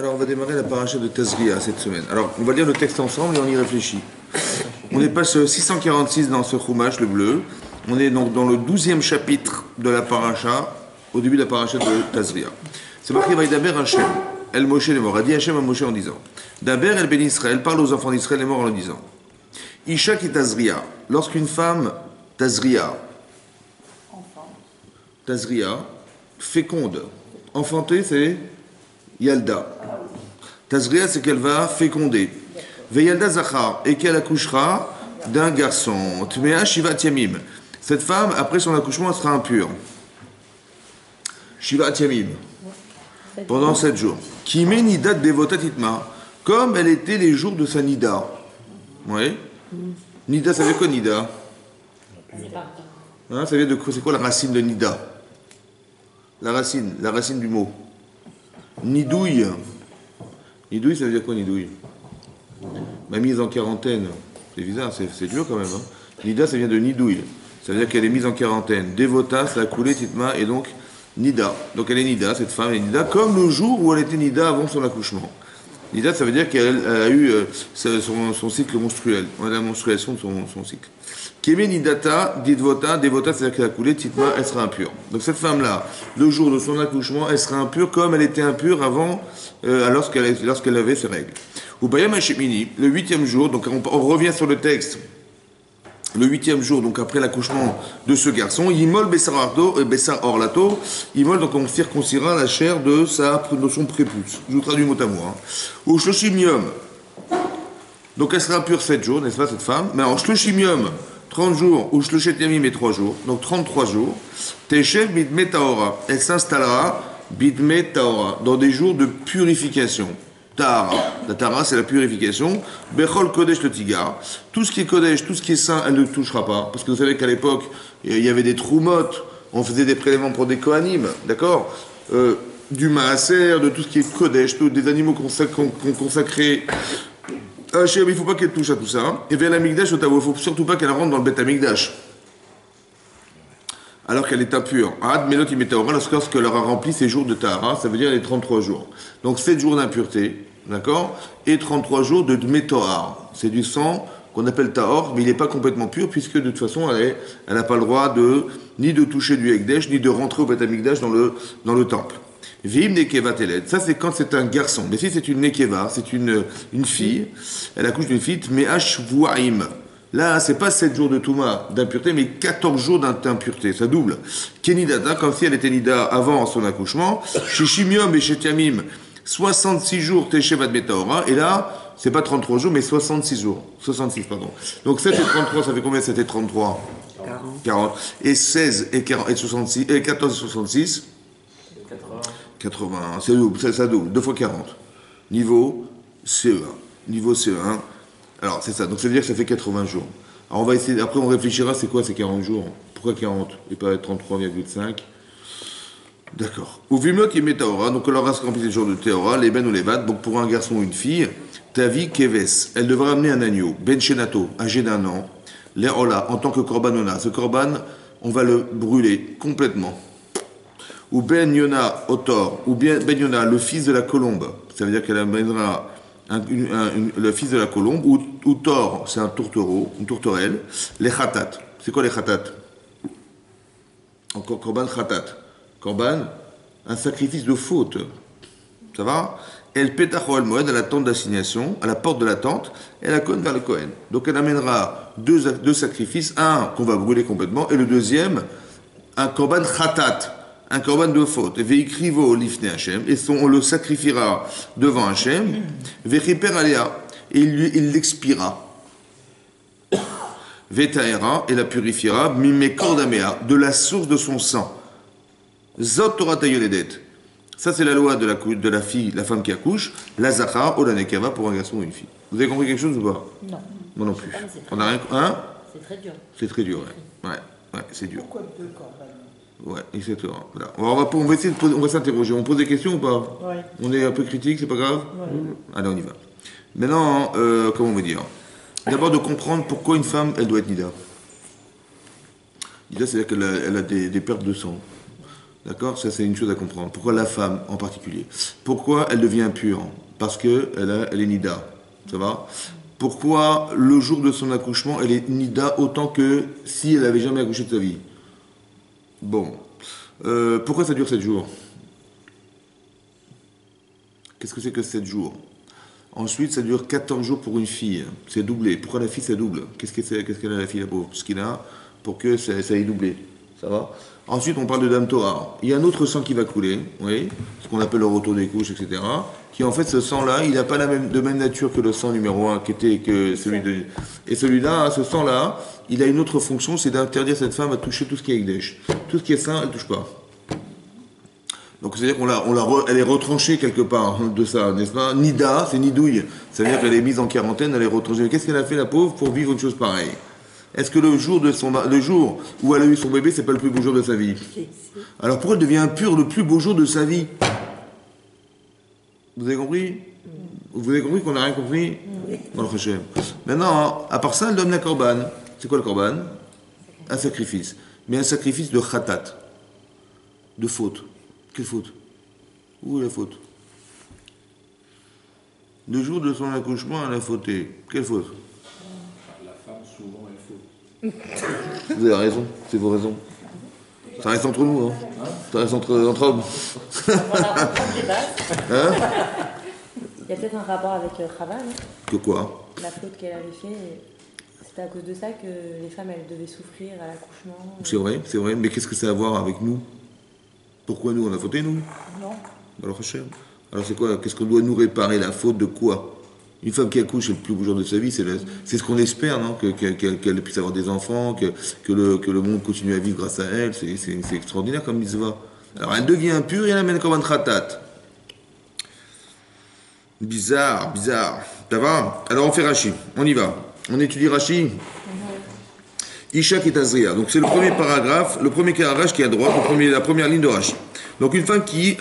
Alors, on va démarrer la paracha de Tazria cette semaine. Alors, on va lire le texte ensemble et on y réfléchit. On est page 646 dans ce chumash, le bleu. On est donc dans le 12e chapitre de la paracha, au début de la paracha de Tazria. C'est marqué Vaïdaber Hachem, El Moshe les morts. A dit Hachem à Moshe en disant Daber El Ben Israël, parle aux enfants d'Israël les morts en disant Isha qui Tazria, lorsqu'une femme Tazria, féconde, enfanter c'est Yalda. Tazria, c'est qu'elle va féconder. Veyalda Zachar, et qu'elle accouchera d'un garçon. Tmea Shivat Yamim. Cette femme, après son accouchement, elle sera impure. Shivat Yamim. Pendant 7 jours. Kime Nida Devota Titma. Comme elle était les jours de sa Nida. Oui. Nida, ça veut dire quoi Nida? Hein, ça veut dire de quoi? C'est quoi la racine de Nida? La racine du mot. Nidouille. Nidouille, ça veut dire quoi, nidouille? Ma mise en quarantaine. C'est bizarre, c'est dur quand même. Hein. Nida, ça vient de nidouille. Ça veut dire qu'elle est mise en quarantaine. Devota, ça a coulé, Titma, et donc Nida. Donc elle est Nida, cette femme est Nida, comme le jour où elle était Nida avant son accouchement. Nida, ça veut dire qu'elle a eu son cycle menstruel, la menstruation de son cycle. Kémé Nidata, Devota, c'est-à-dire qu'elle a coulé, Titma, elle sera impure. Donc cette femme-là, le jour de son accouchement, elle sera impure comme elle était impure avant, lorsqu'elle avait ses règles. Ou Bayam Hashemini, le 8e jour, donc on revient sur le texte, le 8e jour, donc après l'accouchement de ce garçon, Yimol Bessar Orlato, Yimol, donc on circoncira la chair de son prépuce. Je vous traduis mot à mot. Ou Shloshimium, donc elle sera impure 7 jours, n'est-ce pas, cette femme? Mais en Shloshimium, 30 jours, ou Shloshet Yamim et 3 jours, donc 33 jours, Teshev Bidme Taora, elle s'installera Bidme Taora, dans des jours de purification. Tahara, la Tahara c'est la purification, Bechol Kodesh le Tigar, tout ce qui est Kodesh, tout ce qui est saint, elle ne touchera pas, parce que vous savez qu'à l'époque, il y avait des troumotes, on faisait des prélèvements pour des Kohanim, d'accord, du Maaser, de tout ce qui est Kodesh, des animaux qu'on consacrait. Hachem, il ne faut pas qu'elle touche à tout ça. Et vers l'Amigdash, il ne faut surtout pas qu'elle rentre dans le Beth Amigdash. Alors qu'elle est impure. Ad Melot Imetaora, lorsqu'elle aura rempli ses jours de Tahara, ça veut dire les 33 jours. Donc 7 jours d'impureté, d'accord? Et 33 jours de Metoar. C'est du sang qu'on appelle Tahor, mais il n'est pas complètement pur, puisque de toute façon, elle n'a pas le droit ni de toucher du Ekdesh, ni de rentrer au Beth Amigdash dans le temple. Vim Nekeva Teled, ça c'est quand c'est un garçon. Mais si c'est une Nekeva, c'est une fille, elle accouche d'une fille, mais Ashvuaim. Là, c'est pas 7 jours de Touma d'impureté, mais 14 jours d'impureté, ça double. Kenidata, comme si elle était Nida avant son accouchement. Shishimium et Shetiamim, 66 jours Teshevat Metaora, et là, c'est pas 33 jours, mais 66 jours. 66, pardon. Donc 7 et 33, ça fait combien 7 et 33? 40. Et 16 et 14 et 66 80, ça double, 2 fois 40. Niveau CE1. Alors, c'est ça. Donc, ça veut dire que ça fait 80 jours. Alors, on va essayer, après, on réfléchira, c'est quoi ces 40 jours? Pourquoi 40 et pas 33,5? D'accord. Ou Vimot qui met Taora, donc, elle aura rempli les jours de Théora, les Ben ou les Vad, donc, pour un garçon ou une fille, Tavi Keves, elle devra amener un agneau, Ben Shenato, âgé d'1 an, Lerola, en tant que Korbanona. Ce Korban, on va le brûler complètement. Ou Ben Yona Otor, ou bien Ben Yona, le fils de la colombe. Ça veut dire qu'elle amènera le fils de la colombe, ou Tor, c'est un tourtereau, une tourterelle. Les Khatat. C'est quoi les Khatat? Encore Korban Khatat. Korban, un sacrifice de faute. Ça va? Elle pétacho al moed à la tente d'assignation, à la porte de la tente, et la Kohen vers le Kohen. Donc elle amènera deux sacrifices, un qu'on va brûler complètement, et le deuxième, un Korban Khatat. Un korban de faute, veikrivo lifne Hachem, et on le sacrifiera devant Hachem, vechiper aléa, et il l'expira, vetaera, et la purifiera, mime kordamea, de la source de son sang. Zot Torah tayoledet. Ça, c'est la loi de la fille, la femme qui accouche, la zachar, ou la nekava, pour un garçon ou une fille. Vous avez compris quelque chose ou pas? Non. Moi non plus. On a rien. Hein? C'est très dur. C'est très dur, ouais. Ouais, c'est dur. Pourquoi deux corbanes? Ouais, exactement. Voilà. On va essayer on va s'interroger. On pose des questions ou pas? Ouais. On est un peu critique, c'est pas grave? Ouais. Allez, on y va. Maintenant, comment on va dire? D'abord de comprendre pourquoi une femme, elle doit être Nida. Nida, c'est-à-dire qu'elle a des pertes de sang. D'accord? Ça, c'est une chose à comprendre. Pourquoi la femme en particulier? Pourquoi elle devient impure? Parce qu'elle est nida. Ça va? Pourquoi le jour de son accouchement, elle est nida autant que si elle n'avait jamais accouché de sa vie? Bon. Pourquoi ça dure 7 jours? Qu'est-ce que c'est que 7 jours? Ensuite, ça dure 14 jours pour une fille. C'est doublé. Pourquoi la fille, ça double? Qu'est-ce qu'elle a la fille, la pauvre? Ce qu'il a pour que ça ait doublé. Ça va? Ensuite, on parle de Dame Torah. Il y a un autre sang qui va couler, oui, ce qu'on appelle le retour des couches, etc. Qui, en fait, ce sang-là, il n'a pas de même nature que le sang numéro 1, qui était que celui de... Et celui-là, ce sang-là, il a une autre fonction, c'est d'interdire cette femme à toucher tout ce qui est Ekdesh. Tout ce qui est saint, elle ne touche pas. Donc c'est-à-dire elle est retranchée quelque part de ça, n'est-ce pas? Nida, c'est nidouille. C'est-à-dire qu'elle est mise en quarantaine, elle est retranchée. Qu'est-ce qu'elle a fait la pauvre pour vivre une chose pareille? Est-ce que le jour où elle a eu son bébé, c'est pas le plus beau jour de sa vie? Alors pourquoi elle devient impure le plus beau jour de sa vie? Vous avez compris? Vous avez compris qu'on n'a rien compris? Maintenant, à part ça, elle donne la korban. C'est quoi le korban? Un sacrifice. Mais un sacrifice de khatat, de faute. Quelle faute? Où est la faute? Le jour de son accouchement, elle a fauté. Quelle faute? La femme, souvent, elle faute. Vous avez raison, c'est vos raisons. Ça reste entre nous, hein. Ça reste entre hommes. On a des bases. Hein? Il y a peut-être un rapport avec Chava, non? Que quoi? La faute qu'elle avait fait, c'était à cause de ça que les femmes, elles devaient souffrir à l'accouchement. C'est vrai, mais qu'est-ce que ça a à voir avec nous? Pourquoi nous, on a fauté, nous? Non. Alors c'est quoi? Qu'est-ce qu'on doit nous réparer? La faute de quoi? Une femme qui accouche, c'est le plus beau jour de sa vie, c'est ce qu'on espère, non? Qu'elle puisse avoir des enfants, que le monde continue à vivre grâce à elle, c'est extraordinaire comme mitzvah. Alors elle devient impure et elle amène comme un khatat. Bizarre. Ça va? Alors on fait Rashi, on y va. On étudie Rashi. Isha Ketazria. Donc c'est le premier paragraphe, le premier paragraphe qui est à droite, la première ligne de Rashi. Donc une femme qui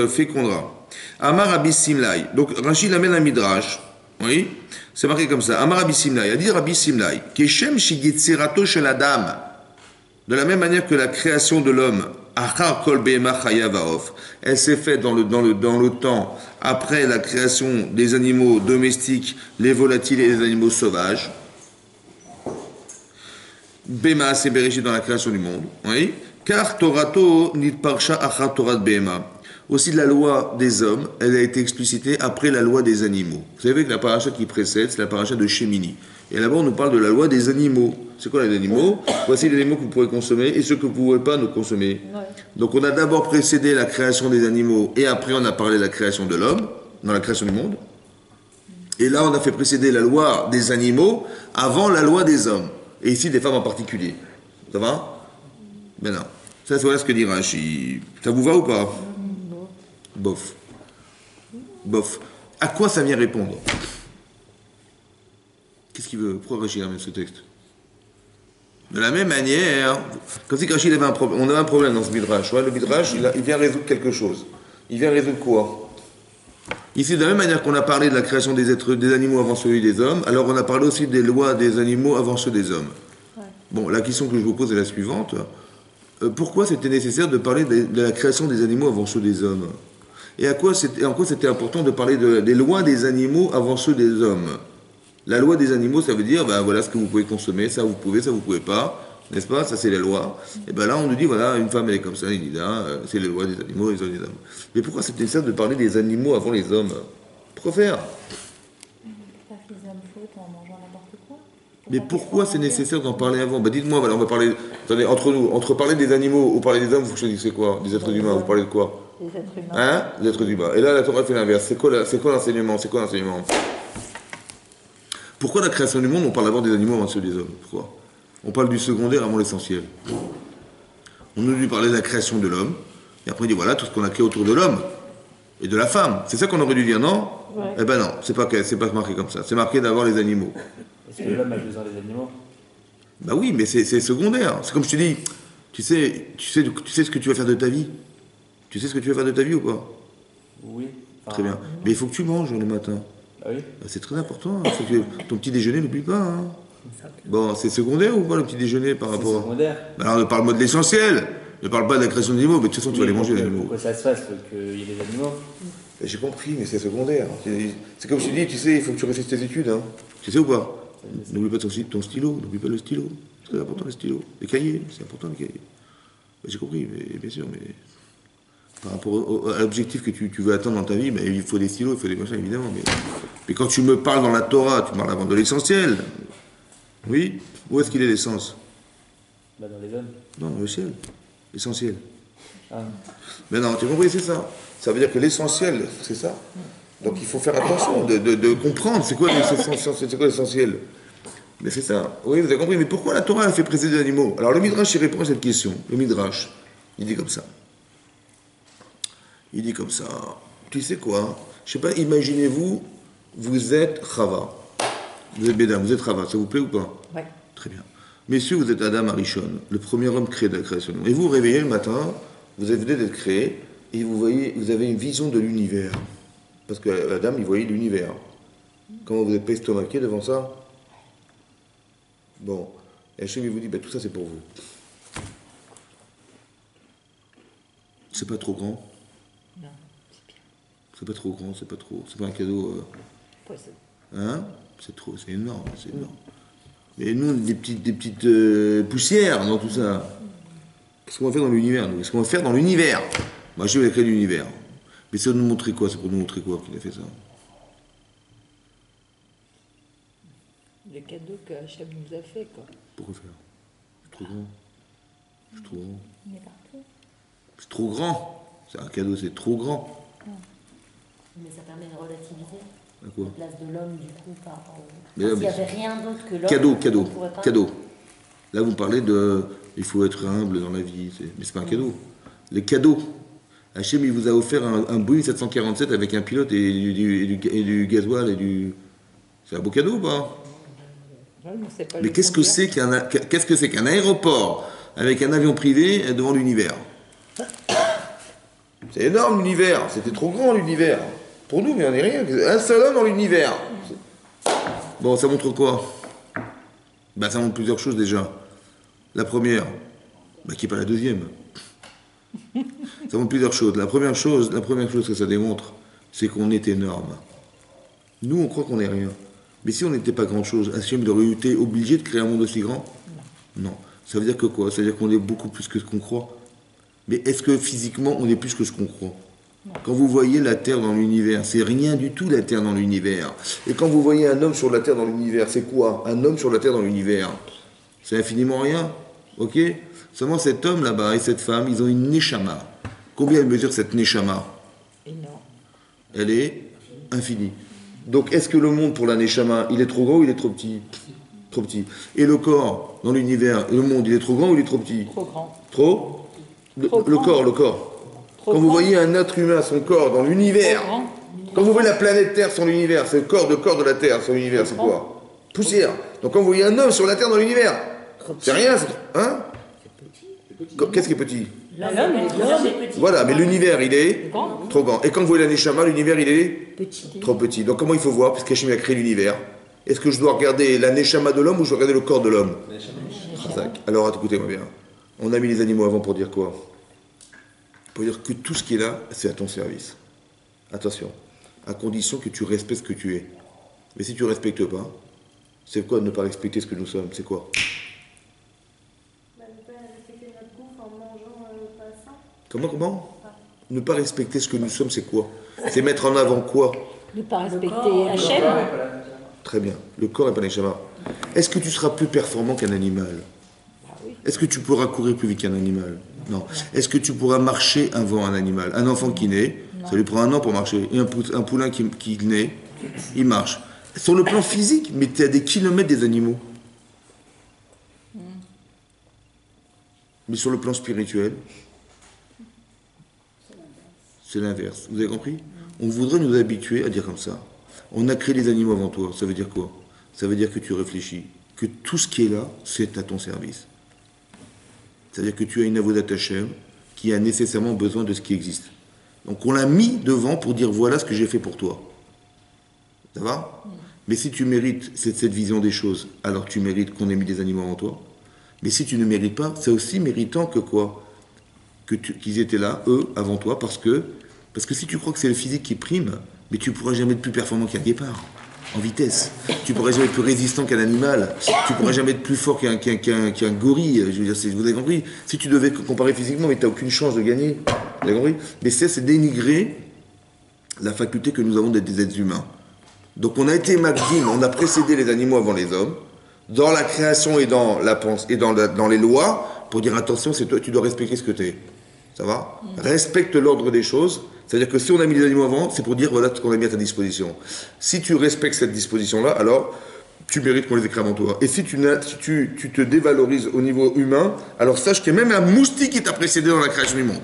fécondera. Amar Rabbi Simlai. Donc Rashi l'amène à Midrash. Oui, c'est marqué comme ça. Amar Rabbi Simlai. A dit Rabbi Simlai. Keshem Shigitzerato Shel Adam. De la même manière que la création de l'homme, Achar Kol Behema Chaya Vaof, elle s'est faite dans le temps après la création des animaux domestiques, les volatiles et les animaux sauvages. Bema, c'est Bereshit dans la création du monde. Oui. Car Torato nitparsha achar Torat Bema. Aussi la loi des hommes, elle a été explicitée après la loi des animaux. Vous savez que la paracha qui précède, c'est la paracha de Shemini. Et là-bas, on nous parle de la loi des animaux. C'est quoi les animaux? Voici les animaux que vous pourrez consommer et ceux que vous ne pouvez pas nous consommer. Ouais. Donc on a d'abord précédé la création des animaux et après on a parlé de la création de l'homme, dans la création du monde. Et là, on a fait précéder la loi des animaux avant la loi des hommes. Et ici, des femmes en particulier. Ça va? Maintenant, ça, voilà ce que dit Rashi. Ça vous va ou pas? Bof. À quoi ça vient répondre? Qu'est-ce qu'il veut? Pourquoi Rashi ramène ce texte? De la même manière, comme si Rashi avait un problème. On avait un problème dans ce Midrash. Ouais, le Midrash, il vient résoudre quelque chose. Il vient résoudre quoi? Ici, de la même manière qu'on a parlé de la création des animaux avant celui des hommes, alors on a parlé aussi des lois des animaux avant ceux des hommes. Ouais. Bon, la question que je vous pose est la suivante. Pourquoi c'était nécessaire de parler de la création des animaux avant ceux des hommes? Et en quoi c'était important de parler des lois des animaux avant ceux des hommes? La loi des animaux, ça veut dire, ben voilà ce que vous pouvez consommer, ça vous pouvez pas, n'est-ce pas? Ça c'est les lois. Et ben là on nous dit, voilà, une femme elle est comme ça, c'est les lois des animaux, les hommes des hommes. Mais pourquoi c'était nécessaire de parler des animaux avant les hommes? Pourquoi faire? Parce que les hommes fautent en mangeant n'importe quoi. Mais pourquoi c'est nécessaire d'en parler avant? Ben dites-moi, voilà, on va parler, attendez, entre parler des animaux ou parler des hommes, vous choisissez quoi? Des êtres humains, vous parlez de quoi? Les êtres humains. Hein? Les êtres humains. Et là la Torah fait l'inverse. C'est quoi l'enseignement? Pourquoi la création du monde, on parle d'abord des animaux avant ceux des hommes? Pourquoi? On parle du secondaire avant l'essentiel. On nous dit parler de la création de l'homme, et après on dit voilà tout ce qu'on a créé autour de l'homme et de la femme. C'est ça qu'on aurait dû dire, non? Ouais. Eh ben non, c'est pas marqué comme ça. C'est marqué d'avoir les animaux. Est-ce que l'homme a besoin des animaux? Bah oui, mais c'est secondaire. C'est comme je te dis, tu sais ce que tu vas faire de ta vie? Tu sais ce que tu vas faire de ta vie ou pas? Oui. Très bien. Mais il faut que tu manges le matin. Ah oui? C'est très important. Ton petit déjeuner, n'oublie pas. Hein. Bon, c'est secondaire ou pas le petit déjeuner par rapport? C'est secondaire. Alors parle-moi de l'essentiel. Ne parle pas de la création d'animaux, mais de toute façon, tu vas les manger, les animaux. Pourquoi ça se fasse, qu'il y ait des animaux? J'ai compris, mais c'est secondaire. C'est comme je te dis, tu sais, il faut que tu réfléchisses tes études. Hein. Tu sais ou pas? N'oublie pas ton stylo, n'oublie pas le stylo. C'est très important, le stylo. Les cahiers, c'est important, les cahiers. J'ai compris, mais bien sûr, mais par rapport à l'objectif que tu veux atteindre dans ta vie, il faut des stylos, il faut des machins, évidemment. Mais quand tu me parles dans la Torah, tu parles avant de l'essentiel. Oui? Où est-ce qu'il est l'essence? Dans les hommes. Non, dans le ciel. L'essentiel. Ah. Mais non, tu as compris, c'est ça. Ça veut dire que l'essentiel, c'est ça. Donc il faut faire attention de comprendre c'est quoi l'essentiel. Mais c'est ça. Oui, vous avez compris. Mais pourquoi la Torah a fait précéder les animaux? Alors le Midrash, il répond à cette question. Le Midrash, il dit comme ça. Il dit comme ça. Tu sais quoi? Je sais pas, imaginez-vous, vous êtes Chava. Vous êtes Bédam, vous êtes Chava. Ça vous plaît ou pas? Oui. Très bien. Messieurs, vous êtes Adam Arishon, le premier homme créé de la création. Et vous vous réveillez le matin, vous venez d'être créé, et vous avez une vision de l'univers. Parce que Adam, il voyait l'univers. Comment vous n'êtes pas estomaqué devant ça? Bon. Et Hachem, il vous dit, tout ça, c'est pour vous. C'est pas trop grand? Non, c'est bien. C'est pas trop grand, c'est pas un cadeau... Hein? C'est énorme, c'est énorme. Mais nous, on est des petites poussières dans tout ça. Qu'est-ce qu'on va faire dans l'univers, nous? Qu'est-ce qu'on va faire dans l'univers? Moi, je vais créer l'univers. Mais c'est pour nous montrer quoi? C'est pour nous montrer quoi qu'il a fait ça? Les cadeaux que Hachem nous a fait, quoi. Pourquoi faire? C'est trop grand. C'est trop grand. Il est partout. C'est trop grand. C'est un cadeau, c'est trop grand. Mais ça permet de relativiser À quoi? la place de l'homme, du coup, par rapport au... Mais S'il n'y avait rien d'autre que l'homme... Cadeau. on pourrait pas- Cadeau. Là, vous parlez de... Il faut être humble dans la vie. Mais c'est pas un cadeau. Les cadeaux. Hachem, il vous a offert un Boeing 747 avec un pilote et du gasoil et du... C'est un beau cadeau ou pas? Ouais, c'est pas Mais le qu'est-ce que c'est qu'un aéroport avec un avion privé devant l'univers? C'est énorme l'univers. C'était trop grand l'univers. Pour nous, mais on n'est rien. Un seul homme dans l'univers. Bon, ça montre quoi? Ça montre plusieurs choses déjà. La première, qui n'est pas la deuxième. Ça montre plusieurs choses. La première chose que ça démontre, c'est qu'on est énorme. Nous, on croit qu'on n'est rien. Mais si on n'était pas grand-chose, Hachem aurait été obligé de créer un monde aussi grand? Non. Ça veut dire que quoi? Ça veut dire qu'on est beaucoup plus que ce qu'on croit. Mais est-ce que physiquement, on est plus que ce qu'on croit? Quand vous voyez la Terre dans l'univers, c'est rien du tout la Terre dans l'univers. Et quand vous voyez un homme sur la Terre dans l'univers, c'est quoi? Un homme sur la Terre dans l'univers, c'est infiniment rien. Ok? Seulement cet homme là-bas et cette femme, ils ont une neshama. Combien elle mesure cette neshama? Énorme. Elle est infinie. Donc est-ce que le monde pour la neshama, il est trop grand ou il est trop petit? Trop petit. Et le corps dans l'univers, le monde, il est trop grand ou il est trop petit? Trop grand. Trop? Le Trop grand. corps. Trop Quand vous grand. voyez un être humain, son corps dans l'univers, Trop grand. quand vous voyez la planète Terre, son univers, c'est le corps de la Terre, son univers, c'est quoi? Poussière. Donc quand vous voyez un homme sur la Terre dans l'univers, c'est rien, hein? Qu'est-ce qui est petit? L'homme, il est petit. Voilà, mais l'univers, il est Grand. trop grand. Et quand vous voyez la Neshama, l'univers, il est Petit. trop petit. Donc comment il faut voir, puisque Hachem a créé l'univers? Est-ce que je dois regarder la Neshama de l'homme ou je dois regarder le corps de l'homme? Chazak. Alors écoutez-moi bien. On a mis les animaux avant pour dire quoi? Pour dire que tout ce qui est là, c'est à ton service. Attention, à condition que tu respectes ce que tu es. Mais si tu ne respectes pas, c'est quoi de ne pas respecter ce que nous sommes? C'est quoi? Ne pas respecter notre bouffe en mangeant pas sain. Comment? Ne pas respecter ce que nous sommes, c'est quoi? C'est mettre en avant quoi? Ne pas respecter corps. Hachem. Très bien. Le corps est pas Neshama. Est-ce que tu seras plus performant qu'un animal? Oui. Est-ce que tu pourras courir plus vite qu'un animal? Non. Est-ce que tu pourras marcher avant un animal? Un enfant qui naît, ça lui prend un an pour marcher. Et un poulain qui naît, il marche. Sur le plan physique, mais tu es à des kilomètres des animaux. Mais sur le plan spirituel, c'est l'inverse. Vous avez compris? On voudrait nous habituer à dire comme ça. On a créé les animaux avant toi. Ça veut dire quoi? Ça veut dire que tu réfléchis. Que tout ce qui est là, c'est à ton service. C'est-à-dire que tu as une avodat Hashem qui a nécessairement besoin de ce qui existe. Donc on l'a mis devant pour dire voilà ce que j'ai fait pour toi. Ça va? Mais si tu mérites cette vision des choses, alors tu mérites qu'on ait mis des animaux avant toi. Mais si tu ne mérites pas, c'est aussi méritant que quoi? qu'ils étaient là, eux, avant toi, parce que si tu crois que c'est le physique qui prime, mais tu ne pourras jamais être plus performant qu'un guépard, en vitesse. Tu ne pourras jamais être plus résistant qu'un animal. Tu ne pourras jamais être plus fort qu'un gorille. Je veux dire, vous avez compris? Si tu devais comparer physiquement, mais tu n'as aucune chance de gagner. Vous avez compris? Mais c'est dénigrer la faculté que nous avons d'être des êtres humains. Donc on a été magdim, on a précédé les animaux avant les hommes, dans la création et dans la pensée, et dans les lois, pour dire attention, c'est toi, tu dois respecter ce que tu es. Ça va? Respecte l'ordre des choses. C'est-à-dire que si on a mis les animaux avant, c'est pour dire voilà ce qu'on a mis à ta disposition. Si tu respectes cette disposition-là, alors tu mérites qu'on les écrive avant toi. Et si tu te dévalorises au niveau humain, alors sache qu'il y a même un moustique qui t'a précédé dans la création du monde.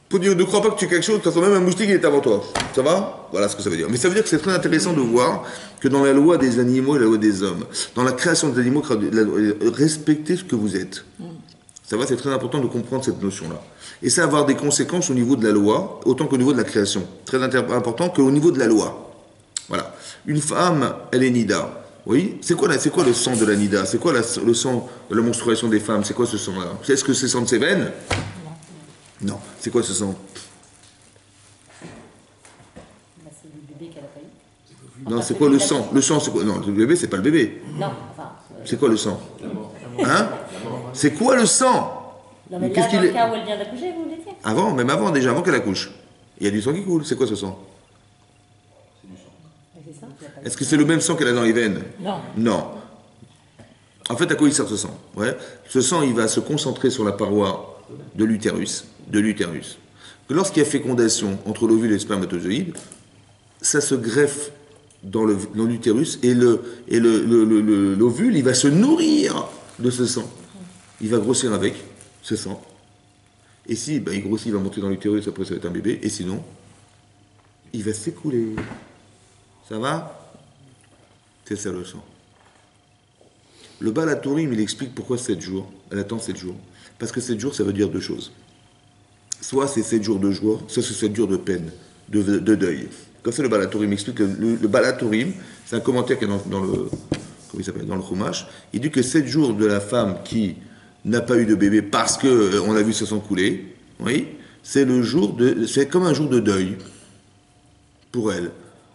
Pour dire, ne crois pas que tu es quelque chose, de toute façon, même un moustique, il est avant toi. Ça va? Voilà ce que ça veut dire. Mais ça veut dire que c'est très intéressant de voir que dans la loi des animaux et la loi des hommes, dans la création des animaux, respectez ce que vous êtes. Ça va, c'est très important de comprendre cette notion-là. Et ça va avoir des conséquences au niveau de la loi, autant qu'au niveau de la création. Très important qu'au niveau de la loi. Voilà. Une femme, elle est nida. Oui? C'est quoi le sang de la nida? C'est quoi le sang de la menstruation des femmes? C'est quoi ce sang-là? Est-ce que c'est le sang de ses veines? Non. C'est quoi ce sang? C'est le bébé qu'elle a pas eu. Non, c'est quoi le sang? Le sang, c'est quoi? Non, le bébé, c'est pas le bébé. Non, enfin. C'est quoi le sang? Hein? C'est quoi le sang? Non, mais là, dans le cas où elle vient d'accoucher, vous le dites? Même avant, déjà, avant qu'elle accouche. Il y a du sang qui coule. C'est quoi ce sang? C'est ça. Est-ce que c'est le même sang qu'elle a dans les veines? Non. Non. En fait, à quoi il sert ce sang? Ouais. Ce sang, il va se concentrer sur la paroi de l'utérus. Que lorsqu'il y a fécondation entre l'ovule et le spermatozoïde, ça se greffe dans l'utérus et l'ovule, il va se nourrir de ce sang. Il va grossir avec ce sang. Et si il grossit, il va monter dans l'utérus, après ça va être un bébé. Et sinon, il va s'écouler. Ça va? C'est ça le sang. Le Baal HaTurim, il explique pourquoi 7 jours. Elle attend 7 jours. Parce que 7 jours, ça veut dire 2 choses. Soit c'est 7 jours de joie, soit c'est 7 jours de peine, de deuil. Comme ça, le Baal HaTurim explique que le Baal HaTurim, c'est un commentaire qui est dans le Chumash. Il dit que 7 jours de la femme qui n'a pas eu de bébé parce qu'on a vu ce sang couler, oui, c'est comme un jour de deuil pour elle.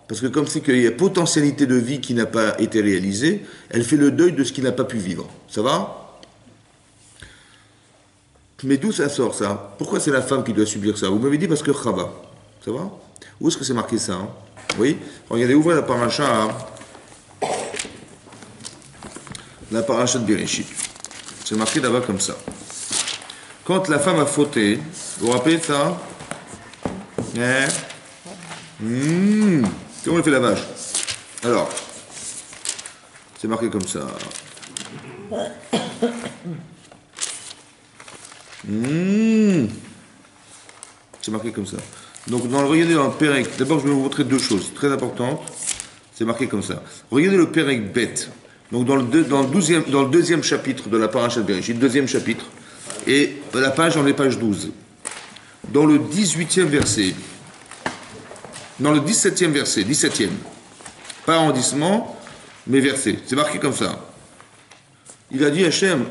Parce que comme c'est qu'il y a potentialité de vie qui n'a pas été réalisée, elle fait le deuil de ce qui n'a pas pu vivre. Ça va? Mais d'où ça sort, ça? Pourquoi c'est la femme qui doit subir ça? Vous m'avez dit parce que Chava. Ça va? Où est-ce que c'est marqué ça? Oui? Regardez, ouvrez la paracha. La paracha de Bereshit. C'est marqué là-bas comme ça. Quand la femme a fauté, vous vous rappelez de ça? Comment on fait la vache? Alors, c'est marqué comme ça. C'est marqué comme ça. Donc, regardez dans le Pérec, d'abord je vais vous montrer 2 choses très importantes. C'est marqué comme ça. Regardez le Pérec bête. Donc, dans le 2e chapitre de la paracha de Bereshit, 2e chapitre, et la page, on est page 12. Dans le 18e verset, dans le 17e verset, 17e, pas arrondissement, mais verset, c'est marqué comme ça. Il a dit Hachem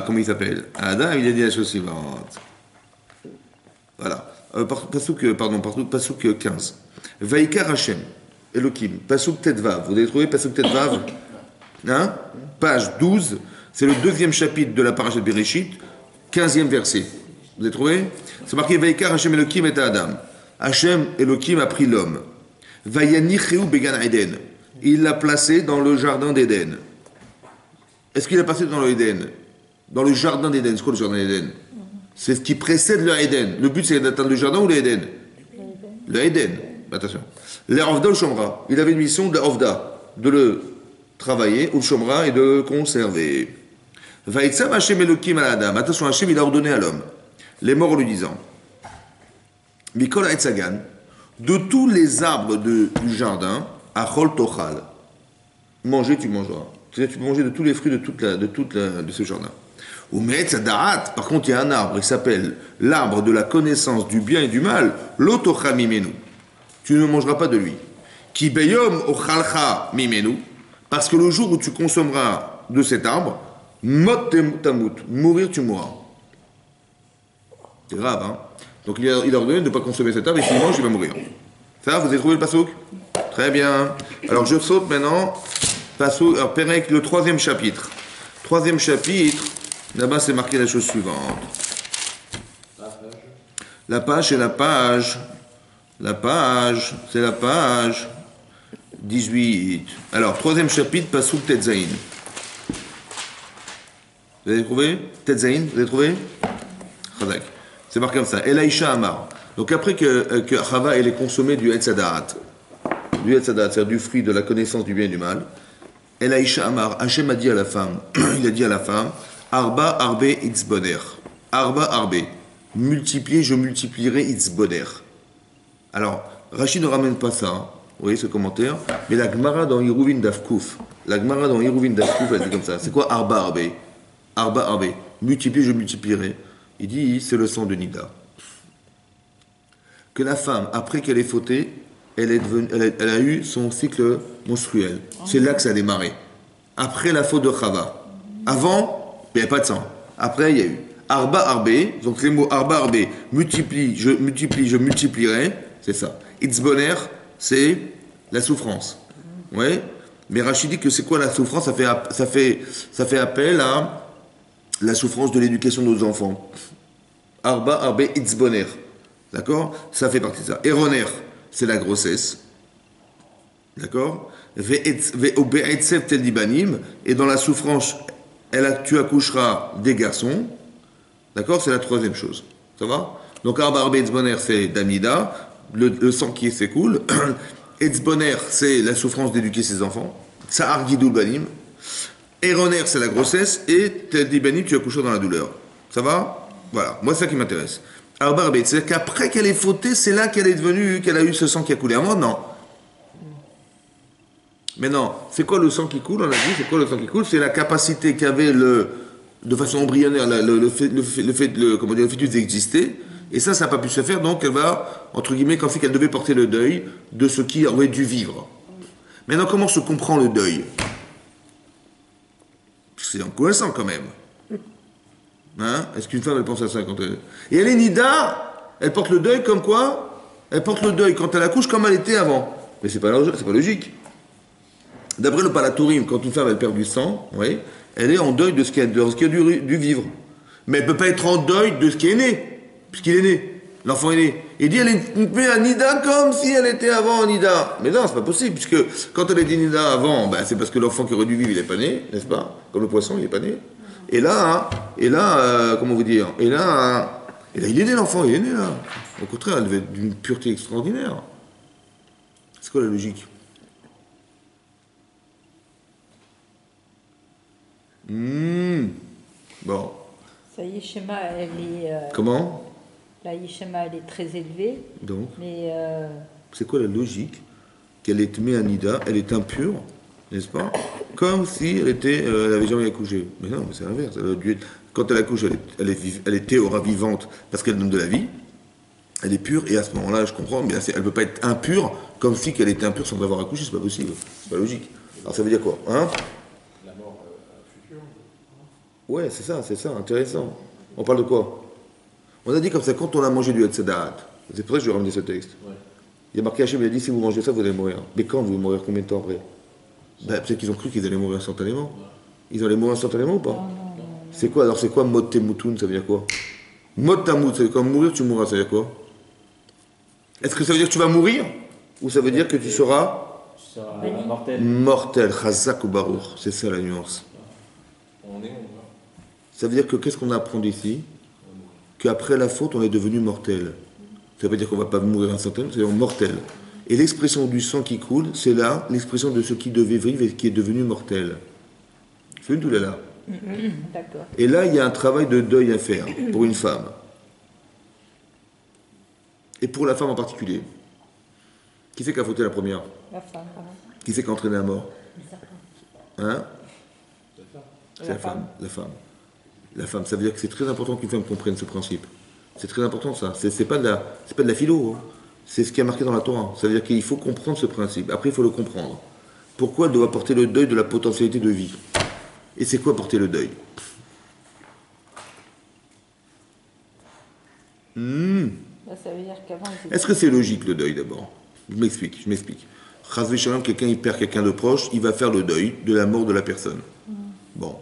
comment il s'appelle? À Adam, il a dit la chose suivante. Voilà. Pasuk 15. Vaikar Hachem, Elohim, Pasuk Tetvav. Vous avez trouvé Pasuk Tetvav? Hein? Page 12, c'est le 2e chapitre de la paracha de Bereshit, 15e verset. Vous avez trouvé? C'est marqué Vaikar Hachem Elohim et Adam. Hachem Elohim a pris l'homme. Vayanicheu began Eden. Il l'a placé dans le jardin d'Éden. Est-ce qu'il l'a placé dans le Éden? Dans le jardin d'Éden. C'est quoi le jardin d'Éden? C'est ce qui précède le Éden. Le but, c'est d'atteindre le jardin ou le Éden? Le Éden. Attention. L'Ovda ou le Shomra. Il avait une mission de l'Ovda, de le travailler, ou le Shomra, et de le conserver. Vaïtsam Hachem Elohim à Adam. Attention, Hachem, il a ordonné à l'homme. Les morts en lui disant Mikol Haetzagan, de tous les arbres du jardin, Achol Tochal. Manger, tu mangeras. C'est-à-dire, tu peux manger de tous les fruits de ce jardin. Ou Me'etz Da'at, par contre, il y a un arbre, il s'appelle l'arbre de la connaissance du bien et du mal, l'Otocha Mimenu. Tu ne mangeras pas de lui. Ki Beyom Ochalcha Mimenu, parce que le jour où tu consommeras de cet arbre, Mot Tamut, mourir tu mourras. C'est grave, hein. Donc il a ordonné de ne pas consommer cet arbre et s'il mange, il va mourir. Ça, vous avez trouvé le pasouk? Très bien. Alors je saute maintenant. Pasouk, alors Pérec, le troisième chapitre. Troisième chapitre, là-bas c'est marqué la chose suivante. La page, c'est la page. La page, c'est la page 18. Alors, troisième chapitre, Pasouk Tetzaïn. Vous avez trouvé? Tetzaïn, vous avez trouvé? Chadak. C'est marqué comme ça. Elaïcha Amar. Donc après que Chava elle ait consommé du Etzadat, c'est-à-dire du fruit de la connaissance du bien et du mal, Elaïcha Amar, Hachem a dit à la femme, il a dit à la femme, Arba Arbe Itzboner. Arba Arbe. Multiplier, je multiplierai Itzboner. Alors, Rachid ne ramène pas ça, hein. Vous voyez ce commentaire, mais la Gemara dans Hiruvin Dafkouf, elle dit comme ça. C'est quoi Arba Arbe? Arba Arbe. Multiplier, je multiplierai. Il dit, c'est le sang de Nida. Que la femme, après qu'elle ait fauté, elle a eu son cycle menstruel. C'est là que ça a démarré. Après la faute de Chava. Avant, il n'y avait pas de sang. Après, il y a eu Arba Arbe, donc les mots Arba Arbe, multiplie, je multiplierai, c'est ça. Itzboner, c'est la souffrance. Ouais. Mais Rachid dit que c'est quoi la souffrance? Ça fait appel à la souffrance de l'éducation de nos enfants. Arba Arbe Itzboner. D'accord? Ça fait partie de ça. Eroner, c'est la grossesse. D'accord? Et dans la souffrance, tu accoucheras des garçons. D'accord? C'est la troisième chose. Ça va? Donc, Arba Arbe Itzboner, c'est Damida, le sang qui s'écoule. Itzboner, c'est la souffrance d'éduquer ses enfants. Sa'ar Gidul Banim. Eroner, c'est la grossesse. Et Teldi Banim, tu accoucheras dans la douleur. Ça va? Voilà. Moi, c'est ça qui m'intéresse. Arba Arbe, c'est-à-dire qu'après qu'elle ait fauté, c'est là qu'elle a eu ce sang qui a coulé. Avant, non. Mais non, c'est quoi le sang qui coule? On a dit, c'est quoi le sang qui coule? C'est la capacité qu'avait de façon embryonnaire, le fœtus d'exister. Et ça n'a pas pu se faire, donc elle va, entre guillemets, comme si qu'elle devait porter le deuil de ce qui aurait dû vivre. Maintenant, comment se comprend le deuil? C'est angoissant quand même. Hein? Est-ce qu'une femme, elle pense à ça quand elle... Et elle est Nida, elle porte le deuil comme quoi? Elle porte le deuil quand elle accouche comme elle était avant. Mais c'est pas logique. D'après le Palatourim, quand une femme, elle perd du sang, oui, elle est en deuil de ce qui a dû vivre. Mais elle ne peut pas être en deuil de ce qui est né, puisqu'il est né. L'enfant est né. Il dit, elle est née à Nida comme si elle était avant en Nida. Mais non, c'est pas possible, puisque quand elle était Nida avant, ben, c'est parce que l'enfant qui aurait dû vivre, il n'est pas né, n'est-ce pas? Comme le poisson, il n'est pas né. Et là, comment vous dire? Et là, il est né, l'enfant, il est né là. Au contraire, elle devait être d'une pureté extraordinaire. C'est quoi la logique? Bon. Ça y est, Shema, elle est. Comment? La Yishema, elle est très élevée. Donc, Mais. c'est quoi la logique? Qu'elle est Méanida, elle est impure, n'est-ce pas? Comme si elle avait jamais accouché. Mais non, mais c'est l'inverse. Quand elle accouche, elle est théora vivante parce qu'elle donne de la vie. Elle est pure, et à ce moment-là, je comprends, mais elle ne peut pas être impure comme si qu'elle était impure sans avoir accouché, c'est pas possible. C'est pas logique. Alors ça veut dire quoi? Hein? Ouais, c'est ça, intéressant. On parle de quoi? On a dit comme ça, quand on a mangé du Etzedaat, c'est pour ça que je vais ramener ce texte. Ouais. Il y a marqué Hachem, il a dit, si vous mangez ça, vous allez mourir. Mais quand vous allez mourir? Combien de temps après? Ben, peut-être qu'ils ont cru qu'ils allaient mourir instantanément. Ouais. Ils allaient mourir instantanément ou pas? Non. C'est quoi? Alors c'est quoi Mot Temutun? Ça veut dire quoi? Mot Tamut, ça veut dire quoi? Mourir, tu mourras, ça veut dire quoi? Est-ce que ça veut dire que tu vas mourir? Ou ça veut dire que tu seras mortel? Mortel, Chazak ou Baruch. C'est ça la nuance. Ça veut dire que qu'est-ce qu'on apprend d'ici? Qu'après la faute, on est devenu mortel. Ça veut dire qu'on ne va pas mourir instantanément, c'est mortel. Et l'expression du sang qui coule, c'est là l'expression de ce qui devait vivre et qui est devenu mortel. C'est une douleur là. D'accord. Et là, il y a un travail de deuil à faire pour une femme. Et pour la femme en particulier. Qui c'est qui a fauté la première? La femme. Qui c'est qui a entraîné la mort? Hein? C'est la femme. La femme, ça veut dire que c'est très important qu'une femme comprenne ce principe. C'est très important ça. C'est pas de la philo. Hein. C'est ce qui est marqué dans la Torah. Ça veut dire qu'il faut comprendre ce principe. Après, il faut le comprendre. Pourquoi elle doit porter le deuil de la potentialité de vie? Et c'est quoi porter le deuil? Là, ça veut dire qu'avant, ils étaient- Est-ce que c'est logique le deuil d'abord? Je m'explique. Chas v'shalom, quelqu'un il perd quelqu'un de proche, il va faire le deuil de la mort de la personne. Bon.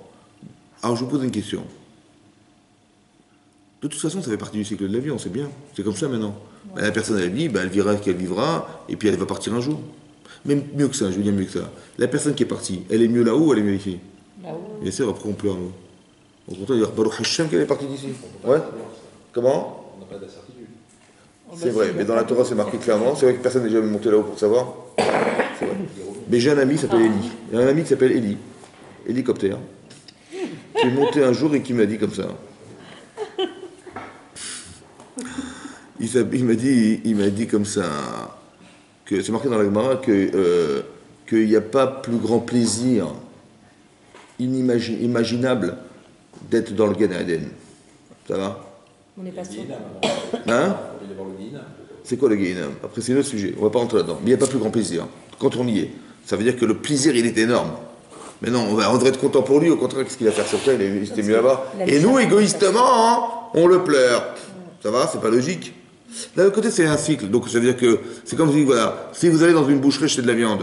Alors je vous pose une question. De toute façon, ça fait partie du cycle de la vie, on sait bien. C'est comme ça maintenant. Ben, la personne, elle vit, ben, elle vivra ce qu'elle vivra, et puis elle va partir un jour. Même mieux que ça, je veux dire mieux que ça. La personne qui est partie, elle est mieux là-haut ou elle est mieux ici? Là-haut. Bien sûr, après on pleure, nous. Au contraire, il y a Baruch Hashem qu'elle est partie d'ici. Ouais? Comment? On n'a pas d'incertitude. C'est vrai, mais dans la Torah c'est marqué clairement. C'est vrai que personne n'est jamais monté là-haut pour savoir. C'est vrai. Mais j'ai un ami qui s'appelle Eli. Il y a un ami qui s'appelle Eli. Hélicoptère. Qui est monté un jour et qui m'a dit comme ça. Il m'a dit comme ça que c'est marqué dans la Gemara que qu'il n'y a pas plus grand plaisir imaginable d'être dans le Gan Eden. Ça va? On n'est pas sûr. Hein? Il va y avoir le Guinam. C'est quoi le Guéhinam? Après, c'est notre sujet. On va pas rentrer là-dedans. Mais il n'y a pas plus grand plaisir. Quand on y est, ça veut dire que le plaisir, il est énorme. Mais non, on devrait être content pour lui. Au contraire, qu'est-ce qu'il va faire sur Terre? C'était mieux là-bas. Et nous, égoïstement, hein, on le pleure. Ça va? C'est pas logique. D'un autre côté, c'est un cycle. Donc, ça veut dire que c'est comme si, voilà, si vous allez dans une boucherie acheter de la viande,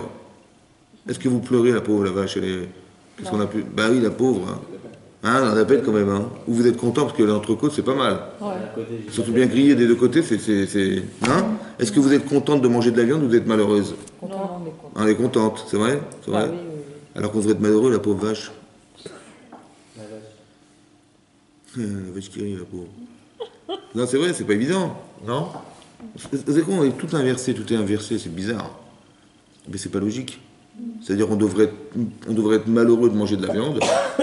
est-ce que vous pleurez, la pauvre, la vache? Qu'est-ce qu'on a pu. Bah oui, la pauvre. Hein, on a la peine quand même. Hein. Ou vous êtes content parce que l'entrecôte, c'est pas mal. Ouais. Surtout bien grillé des deux côtés, Hein? Est-ce que vous êtes contente de manger de la viande ou vous êtes malheureuse? Non, on est content. On est contente, c'est vrai? C'est Ah vrai? oui, oui, oui. Alors qu'on devrait être malheureux, la pauvre vache. La vache. La vache qui rit, la pauvre. Non, c'est vrai, c'est pas évident. Non? C'est quoi? Tout est inversé, c'est bizarre. Mais c'est pas logique. C'est-à-dire qu'on devrait être malheureux de manger de la viande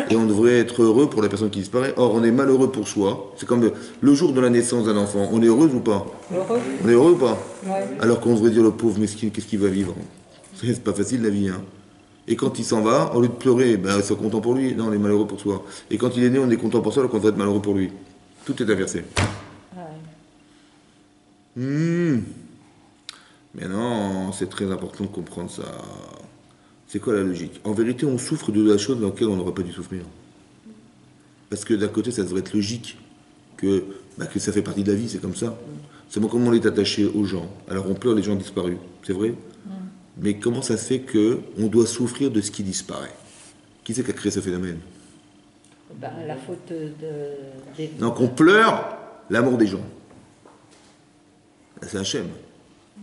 et on devrait être heureux pour la personne qui disparaît. Or, on est malheureux pour soi. C'est comme le jour de la naissance d'un enfant. On est heureux ou pas? Heureux. On est heureux ou pas? Ouais. Alors qu'on devrait dire le pauvre mesquin, qu'est-ce qu'il va vivre? C'est pas facile la vie. Hein. Et quand il s'en va, au lieu de pleurer, ben, c'est content pour lui. Non, on est malheureux pour soi. Et quand il est né, on est content pour soi, alors qu'on devrait être malheureux pour lui. Tout est inversé. Ah ouais. Mais non, c'est très important de comprendre ça. C'est quoi la logique? En vérité, on souffre de la chose dans laquelle on n'aurait pas dû souffrir. Parce que d'un côté, ça devrait être logique que ça fait partie de la vie, c'est comme ça. C'est comme on est attaché aux gens. Alors on pleure les gens disparus, c'est vrai. Mais comment ça se fait qu'on doit souffrir de ce qui disparaît? Qui c'est qui a créé ce phénomène? Ben, la faute des... Donc on pleure la mort des gens. C'est Hachem.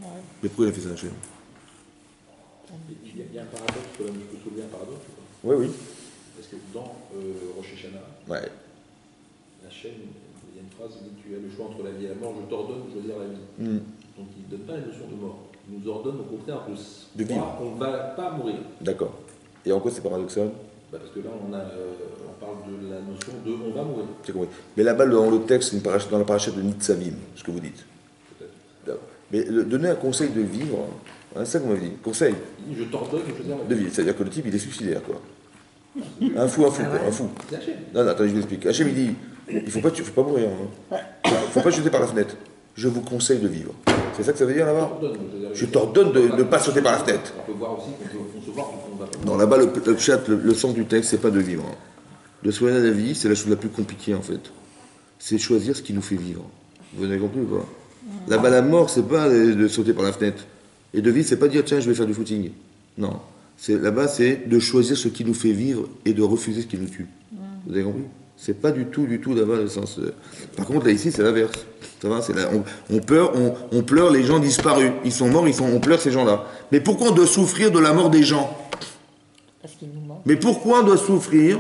Ouais. Mais pourquoi il a fait ça, Hachem? Il y a un paradoxe, je peux soulever un paradoxe ou Oui, oui. pas? Parce que dans Rosh Hashanah, Ouais. la chaîne, il y a une phrase qui dit tu as le choix entre la vie et la mort, je t'ordonne de choisir la vie. Donc il ne donne pas la notion de mort. Il nous ordonne au contraire de vivre. qu'on ne va pas mourir. D'accord. Et en quoi c'est paradoxal? Parce que là, on parle de la notion de on va mourir. C'est compris. Mais là-bas, dans le texte, c'est dans la paracha de Nitzavim, ce que vous dites. Peut-être. Mais donner un conseil de vivre, hein, c'est ça qu'on m'a dit. Conseil Il dit je t'ordonne de choisir la de vie. vivre. C'est-à-dire que le type, il est suicidaire, quoi. Un fou, quoi, un fou. C'est la chaîne. Non, attendez, je vous explique. Hachem, il dit, il faut pas mourir. Hein. Faut pas jeter par la fenêtre. Je vous conseille de vivre. C'est ça que ça veut dire là-bas? Je t'ordonne de ne pas sauter par la fenêtre. On peut voir aussi qu'on peut concevoir qu'on va pas. Non, là-bas, le chat, le sens du texte, c'est pas de vivre. Hein. De soigner la vie, c'est la chose la plus compliquée, en fait. C'est choisir ce qui nous fait vivre. Vous avez compris ou pas? Là-bas, la mort, c'est pas de sauter par la fenêtre. Et de vivre, c'est pas dire, tiens, je vais faire du footing. Non. Là-bas, c'est de choisir ce qui nous fait vivre et de refuser ce qui nous tue. Vous avez compris? C'est pas du tout là-bas le sens. Par contre, là, ici, c'est l'inverse. Ça va? On pleure les gens disparus. Ils sont morts, on pleure ces gens-là. Mais pourquoi on doit souffrir de la mort des gens? Parce qu'il nous manque. Mais pourquoi on doit souffrir?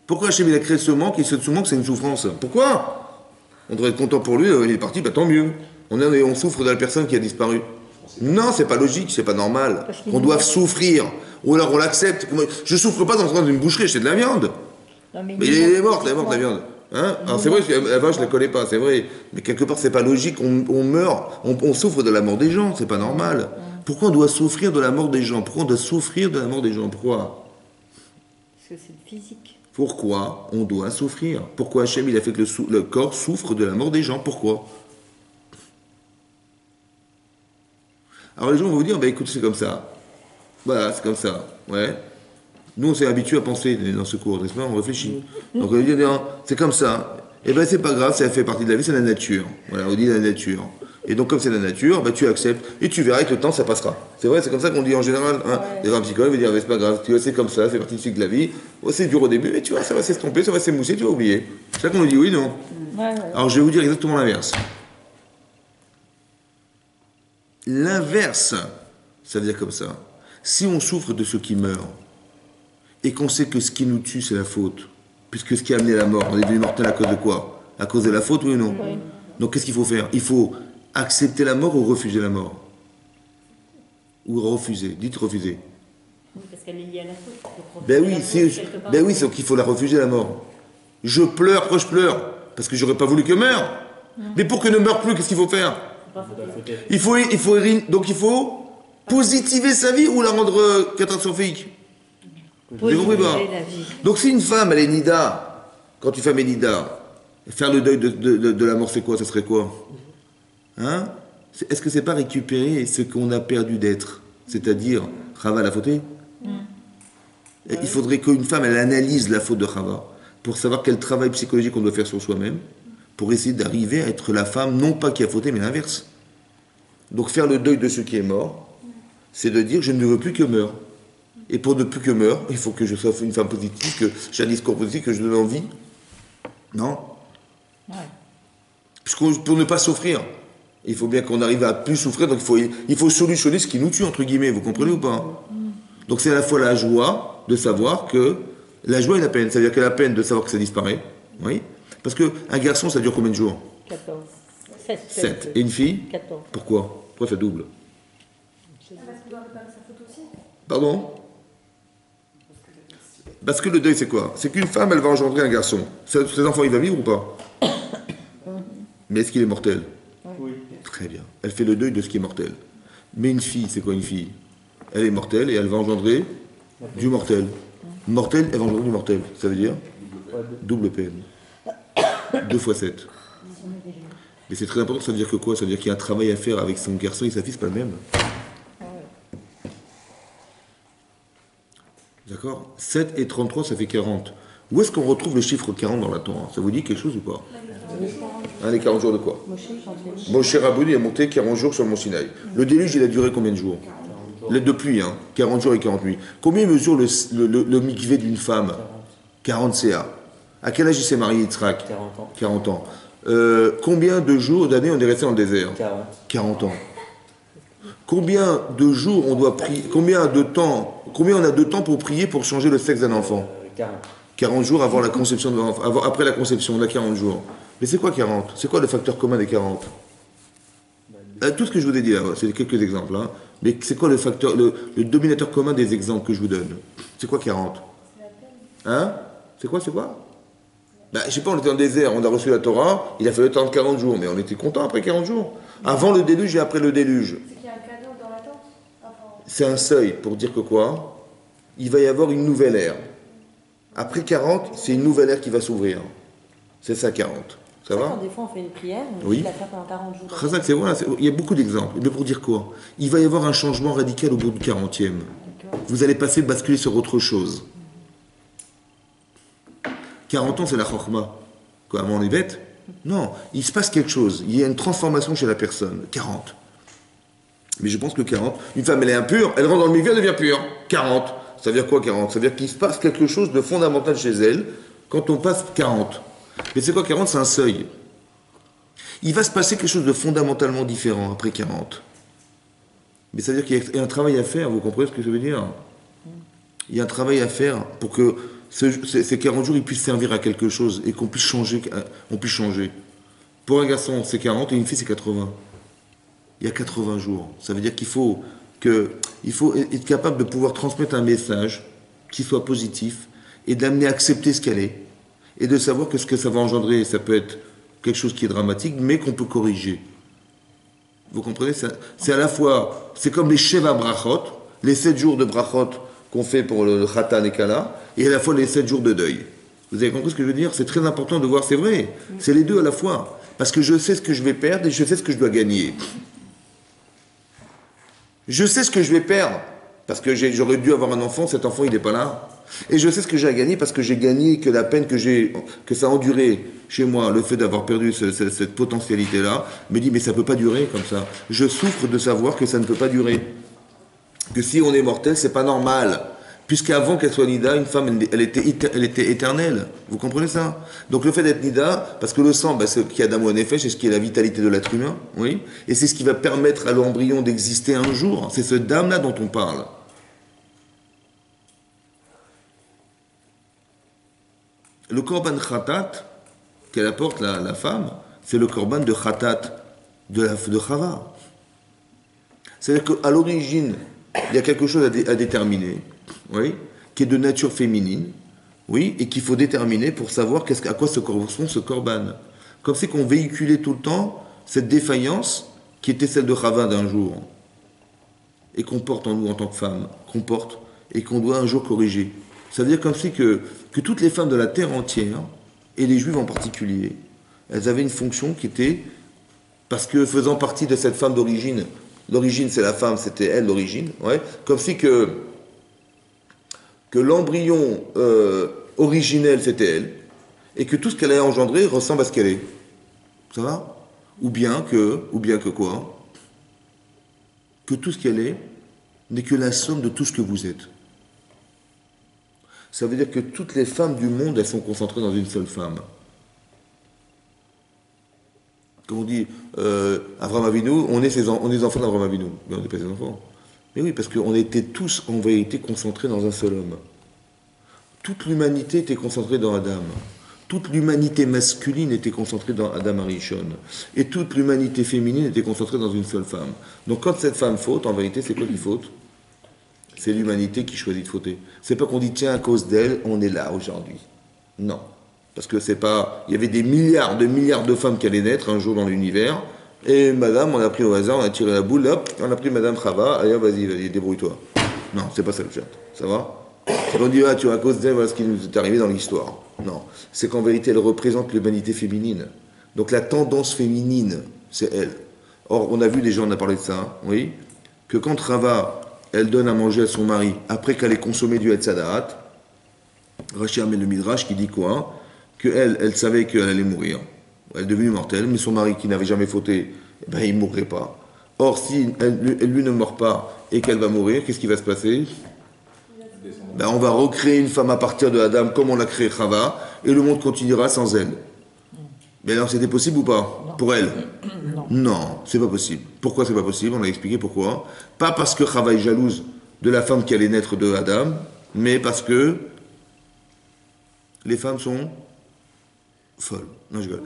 Pourquoi Hachem il a créé ce manque et ce manque, c'est une souffrance? Pourquoi? On devrait être content pour lui, il est parti, bah tant mieux. On souffre de la personne qui a disparu. Non, c'est pas logique, c'est pas normal. Qu'on doive souffrir. Ou alors on l'accepte. Je souffre pas dans le train d'une boucherie, acheter de la viande. Non, mais Mais elle est morte la viande. Hein? Alors c'est vrai, la vache, je la connais pas, c'est vrai. Mais quelque part, c'est pas logique, on meurt, on souffre de la mort des gens, c'est pas normal. Pourquoi on doit souffrir de la mort des gens? Pourquoi on doit souffrir de la mort des gens? Pourquoi? Parce que c'est physique. Pourquoi on doit souffrir? Pourquoi Hachem, il a fait que le corps souffre de la mort des gens? Pourquoi? Alors les gens vont vous dire, bah écoute, c'est comme ça. Voilà, c'est comme ça. Ouais. Nous, on s'est habitué à penser dans ce cours, n'est-ce pas? On réfléchit. Donc on va dire, c'est comme ça. Eh ben c'est pas grave, ça fait partie de la vie, c'est la nature. Voilà, on dit la nature. Et donc comme c'est la nature, bah, tu acceptes et tu verras avec le temps ça passera. C'est vrai, c'est comme ça qu'on dit en général. Hein. Les grands psychologues vont dire c'est pas grave, tu vois, c'est comme ça, c'est partie du cycle de la vie. Oh, c'est dur au début, mais tu vois, ça va s'estomper, ça va s'émousser, tu vas oublier. C'est ça qu'on nous dit oui, non. Alors je vais vous dire exactement l'inverse. L'inverse, ça veut dire comme ça. Si on souffre de ce qui meurt et qu'on sait que ce qui nous tue c'est la faute, puisque ce qui a amené à la mort, on est devenu mortel à cause de quoi? À cause de la faute, oui ou non? Oui. Donc qu'est-ce qu'il faut faire? Il faut accepter la mort ou refuser la mort? Ou refuser? Dites refuser. Oui, parce qu'elle est liée à la faute. Ben oui, c'est qu'il faut la refuser la mort. Je pleure, pourquoi je pleure? Parce que j'aurais pas voulu qu'elle meure. Mais pour qu'elle ne meure plus, qu'est-ce qu'il faut faire? Donc il faut positiver sa vie ou la rendre catastrophique? J'ai compris pas. Donc si une femme, elle est nida, quand une femme est nida, faire le deuil de la mort, c'est quoi? Ça serait quoi? Hein? Est-ce que c'est pas récupérer ce qu'on a perdu d'être? C'est-à-dire, Chava l'a fauté? Il faudrait qu'une femme, elle analyse la faute de Chava pour savoir quel travail psychologique on doit faire sur soi-même pour essayer d'arriver à être la femme, non pas qui a fauté, mais l'inverse. Donc faire le deuil de ce qui est mort, c'est de dire je ne veux plus que meure. Et pour ne plus que meure, il faut que je sois une femme positive, que j'ai un discours positif, que je donne envie. Non? Pour ne pas souffrir. Il faut bien qu'on arrive à plus souffrir, donc il faut solutionner ce qui nous tue, entre guillemets, vous comprenez ou pas? Donc c'est à la fois la joie de savoir que, la joie et la peine, ça veut dire que la peine de savoir que ça disparaît, oui? Parce qu'un garçon, ça dure combien de jours? 14. 7. Et une fille? 14. Pourquoi? Pourquoi ça double? Parce qu'il doit réparer sa faute aussi. Pardon? Parce que le deuil, c'est quoi? C'est qu'une femme, elle va engendrer un garçon. Ses enfants, il va vivre ou pas? Mais est-ce qu'il est mortel? Oui. Très bien. Elle fait le deuil de ce qui est mortel. Mais une fille, c'est quoi une fille? Elle est mortelle et elle va engendrer du mortel. Mortel, elle va engendrer du mortel. Ça veut dire? Double peine. 2 fois 7. Mais c'est très important, ça veut dire que quoi? Ça veut dire qu'il y a un travail à faire avec son garçon et sa fille, c'est pas le même. D'accord? 7 et 33, ça fait 40. Où est-ce qu'on retrouve le chiffre 40 dans la Torah? Ça vous dit quelque chose ou pas? Les 40 jours de quoi? Moshe Rabbeinu est monté 40 jours sur le mont Sinaï. Le déluge, il a duré combien de jours? De pluie, 40 jours et 40 nuits. Combien mesure le mikvé d'une femme? 40 CA. À quel âge il s'est marié, Yitzhak? 40 ans. Combien de jours, d'années on est resté dans le désert? 40 ans. Combien de jours on doit prier? Combien on a de temps pour prier pour changer le sexe d'un enfant? 40 jours avant la conception de l'enfant, après la conception, on a 40 jours. Mais c'est quoi 40? C'est quoi le facteur commun des 40? Tout ce que je vous ai dit là, c'est quelques exemples. Mais c'est quoi le facteur, le dominateur commun des exemples que je vous donne? C'est quoi 40? Hein? C'est quoi? Je sais pas, on était en désert, on a reçu la Torah, il a fallu attendre 40 jours, mais on était content après 40 jours. Avant le déluge et après le déluge. C'est qu'il y a un cadeau dans l'attente. C'est un seuil pour dire que quoi? Il va y avoir une nouvelle ère. Après 40, c'est une nouvelle ère qui va s'ouvrir. C'est ça 40. Ça va? Quand des fois on fait une prière, on Oui. dit la faire pendant 40 jours. Khazak, il y a beaucoup d'exemples. Mais pour dire quoi? Il va y avoir un changement radical au bout du 40e. Vous allez basculer sur autre chose. 40 ans, c'est la chorma. Quoi, avant on est bête? Non, il se passe quelque chose. Il y a une transformation chez la personne. 40. Mais je pense que 40, une femme, elle est impure, elle rentre dans le mikvé, elle devient pure. 40. Ça veut dire quoi 40? Ça veut dire qu'il se passe quelque chose de fondamental chez elle quand on passe 40. Mais c'est quoi 40? C'est un seuil. Il va se passer quelque chose de fondamentalement différent après 40. Mais ça veut dire qu'il y a un travail à faire, vous comprenez ce que ça veut dire? Il y a un travail à faire pour que ces 40 jours ils puissent servir à quelque chose et qu'on puisse changer. Pour un garçon, c'est 40 et une fille, c'est 80. Il y a 80 jours. Ça veut dire qu'il faut être capable de pouvoir transmettre un message qui soit positif et d'amener à accepter ce qu'elle est et de savoir que ce que ça va engendrer, ça peut être quelque chose qui est dramatique, mais qu'on peut corriger. Vous comprenez? C'est à la fois, c'est comme les Sheva Brachot, les 7 jours de Brachot qu'on fait pour le Khatan et Kala, et à la fois les 7 jours de deuil. Vous avez compris ce que je veux dire? C'est très important de voir, c'est vrai, c'est les deux à la fois. Parce que je sais ce que je vais perdre et je sais ce que je dois gagner. Je sais ce que je vais perdre, parce que j'aurais dû avoir un enfant, cet enfant il n'est pas là. Et je sais ce que j'ai à gagner parce que j'ai gagné que la peine que ça a enduré chez moi, le fait d'avoir perdu cette potentialité-là, me dit mais ça peut pas durer comme ça. Je souffre de savoir que ça ne peut pas durer. Que si on est mortel, c'est pas normal. Puisqu'avant qu'elle soit Nida, une femme, elle était éternelle. Vous comprenez ça? Donc le fait d'être Nida, parce que le sang, c'est ce qui a d'amour en effet, c'est ce qui est la vitalité de l'être humain, oui, et c'est ce qui va permettre à l'embryon d'exister un jour. C'est ce dame-là dont on parle. Le korban khatat qu'elle apporte la femme, c'est le korban de khatat, de Chava. C'est-à-dire qu'à l'origine, il y a quelque chose à déterminer, oui, qui est de nature féminine, oui, et qu'il faut déterminer pour savoir à quoi se correspond ce korban. Comme si qu'on véhiculait tout le temps cette défaillance qui était celle de Chava d'un jour, et qu'on porte en nous en tant que femme, qu'on porte, et qu'on doit un jour corriger. Ça veut dire comme si que toutes les femmes de la terre entière, et les juives en particulier, elles avaient une fonction qui était, parce que faisant partie de cette femme d'origine, l'origine c'est la femme, c'était elle l'origine, ouais, comme si que l'embryon originel c'était elle, et que tout ce qu'elle a engendré ressemble à ce qu'elle est. Ça va? Ou bien que quoi? Que tout ce qu'elle est n'est que la somme de tout ce que vous êtes. Ça veut dire que toutes les femmes du monde, elles sont concentrées dans une seule femme. Comme on dit, Avraham Avinu, on est les enfants d'Avraham Avinu. Mais on n'est pas ses enfants. Mais oui, parce qu'on était tous, en vérité, concentrés dans un seul homme. Toute l'humanité était concentrée dans Adam. Toute l'humanité masculine était concentrée dans Adam Arishon. Et toute l'humanité féminine était concentrée dans une seule femme. Donc quand cette femme faute, en vérité, c'est quoi qui faute? C'est l'humanité qui choisit de fauter. C'est pas qu'on dit, tiens, à cause d'elle, on est là aujourd'hui. Non. Parce que c'est pas... Il y avait des milliards de femmes qui allaient naître un jour dans l'univers, et madame, on a pris au hasard, on a tiré la boule, hop, on a pris madame Chava, allez, vas-y, débrouille-toi. Non, c'est pas ça le fait. Ça va? C'est qu'on dit, ah, tu vois, à cause d'elle, voilà ce qui nous est arrivé dans l'histoire. Non. C'est qu'en vérité, elle représente l'humanité féminine. Donc la tendance féminine, c'est elle. Or, on a vu, déjà, on a parlé de ça, hein, oui, que quand Chava, elle donne à manger à son mari, après qu'elle ait consommé du Hetzadahat, Rashi amène le Midrash qui dit quoi? Elle savait qu'elle allait mourir. Elle est devenue mortelle, mais son mari qui n'avait jamais fauté, il ne mourrait pas. Or, si lui ne meurt pas et qu'elle va mourir, qu'est-ce qui va se passer? On va recréer une femme à partir de Adam comme on l'a créé Chava, et le monde continuera sans elle. Mais alors, c'était possible ou pas? Non. Pour elle? Non, c'est pas possible. Pourquoi c'est pas possible? On a expliqué pourquoi. Pas parce que Chava est jalouse de la femme qui allait naître de Adam, mais parce que les femmes sont folles. Non, je rigole.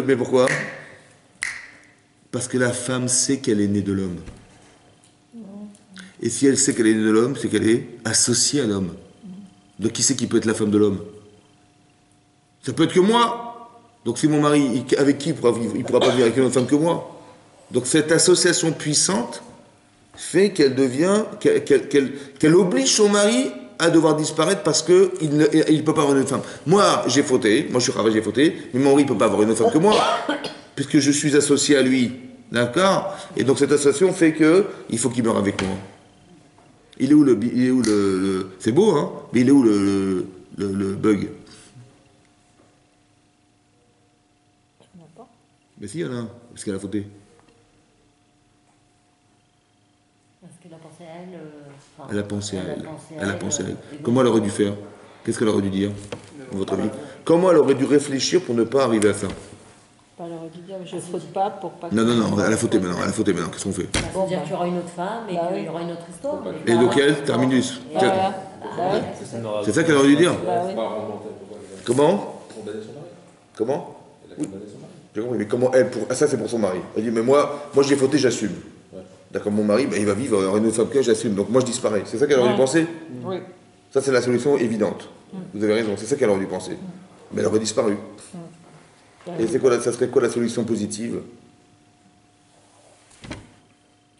Mais pourquoi? Parce que la femme sait qu'elle est née de l'homme. Et si elle sait qu'elle est née de l'homme, c'est qu'elle est associée à l'homme. Donc qui c'est qui peut être la femme de l'homme? Ça peut être que moi. Donc si mon mari, avec qui il pourra vivre? Il ne pourra pas vivre avec une autre femme que moi. Donc cette association puissante fait qu'elle devient, qu'elle oblige son mari à devoir disparaître parce qu'il ne peut pas avoir une autre femme. Moi, j'ai fauté, moi je suis Chava, j'ai fauté, mais mon mari ne peut pas avoir une autre femme que moi, puisque je suis associé à lui. D'accord? Et donc cette association fait qu'il faut qu'il meure avec moi. Il est où le c'est beau, hein? Mais il est où le bug? Il n'y en a pas. Mais si, il y en a un, parce qu'elle a fauté. Parce qu'elle a pensé à elle. Elle a pensé à elle. Comment elle aurait dû faire? Qu'est-ce qu'elle aurait dû dire, à votre avis? Comment elle aurait dû réfléchir pour ne pas arriver à ça? Elle aurait dû dire, je ne faute pas pour pas... Non, elle a fauté maintenant, qu'est-ce qu'on fait? C'est-à-dire qu'il y aura une autre femme et qu'il y aura une autre histoire. Et lequel? Terminus. Voilà. C'est ça qu'elle aurait dû dire? Comment? Condamner son mari. Comment? Elle a condamné son mari. J'ai compris, mais comment elle, ça c'est pour son mari. Elle dit, mais moi j'ai fauté, j'assume. Ouais. D'accord, mon mari, il va vivre, il aura une autre femme que j'assume, donc moi je disparais. C'est ça qu'elle aurait dû penser? Oui. Ça c'est la solution évidente. Vous avez raison, c'est ça qu'elle aurait dû penser. Mais elle aurait disparu. Et ça serait quoi la solution positive?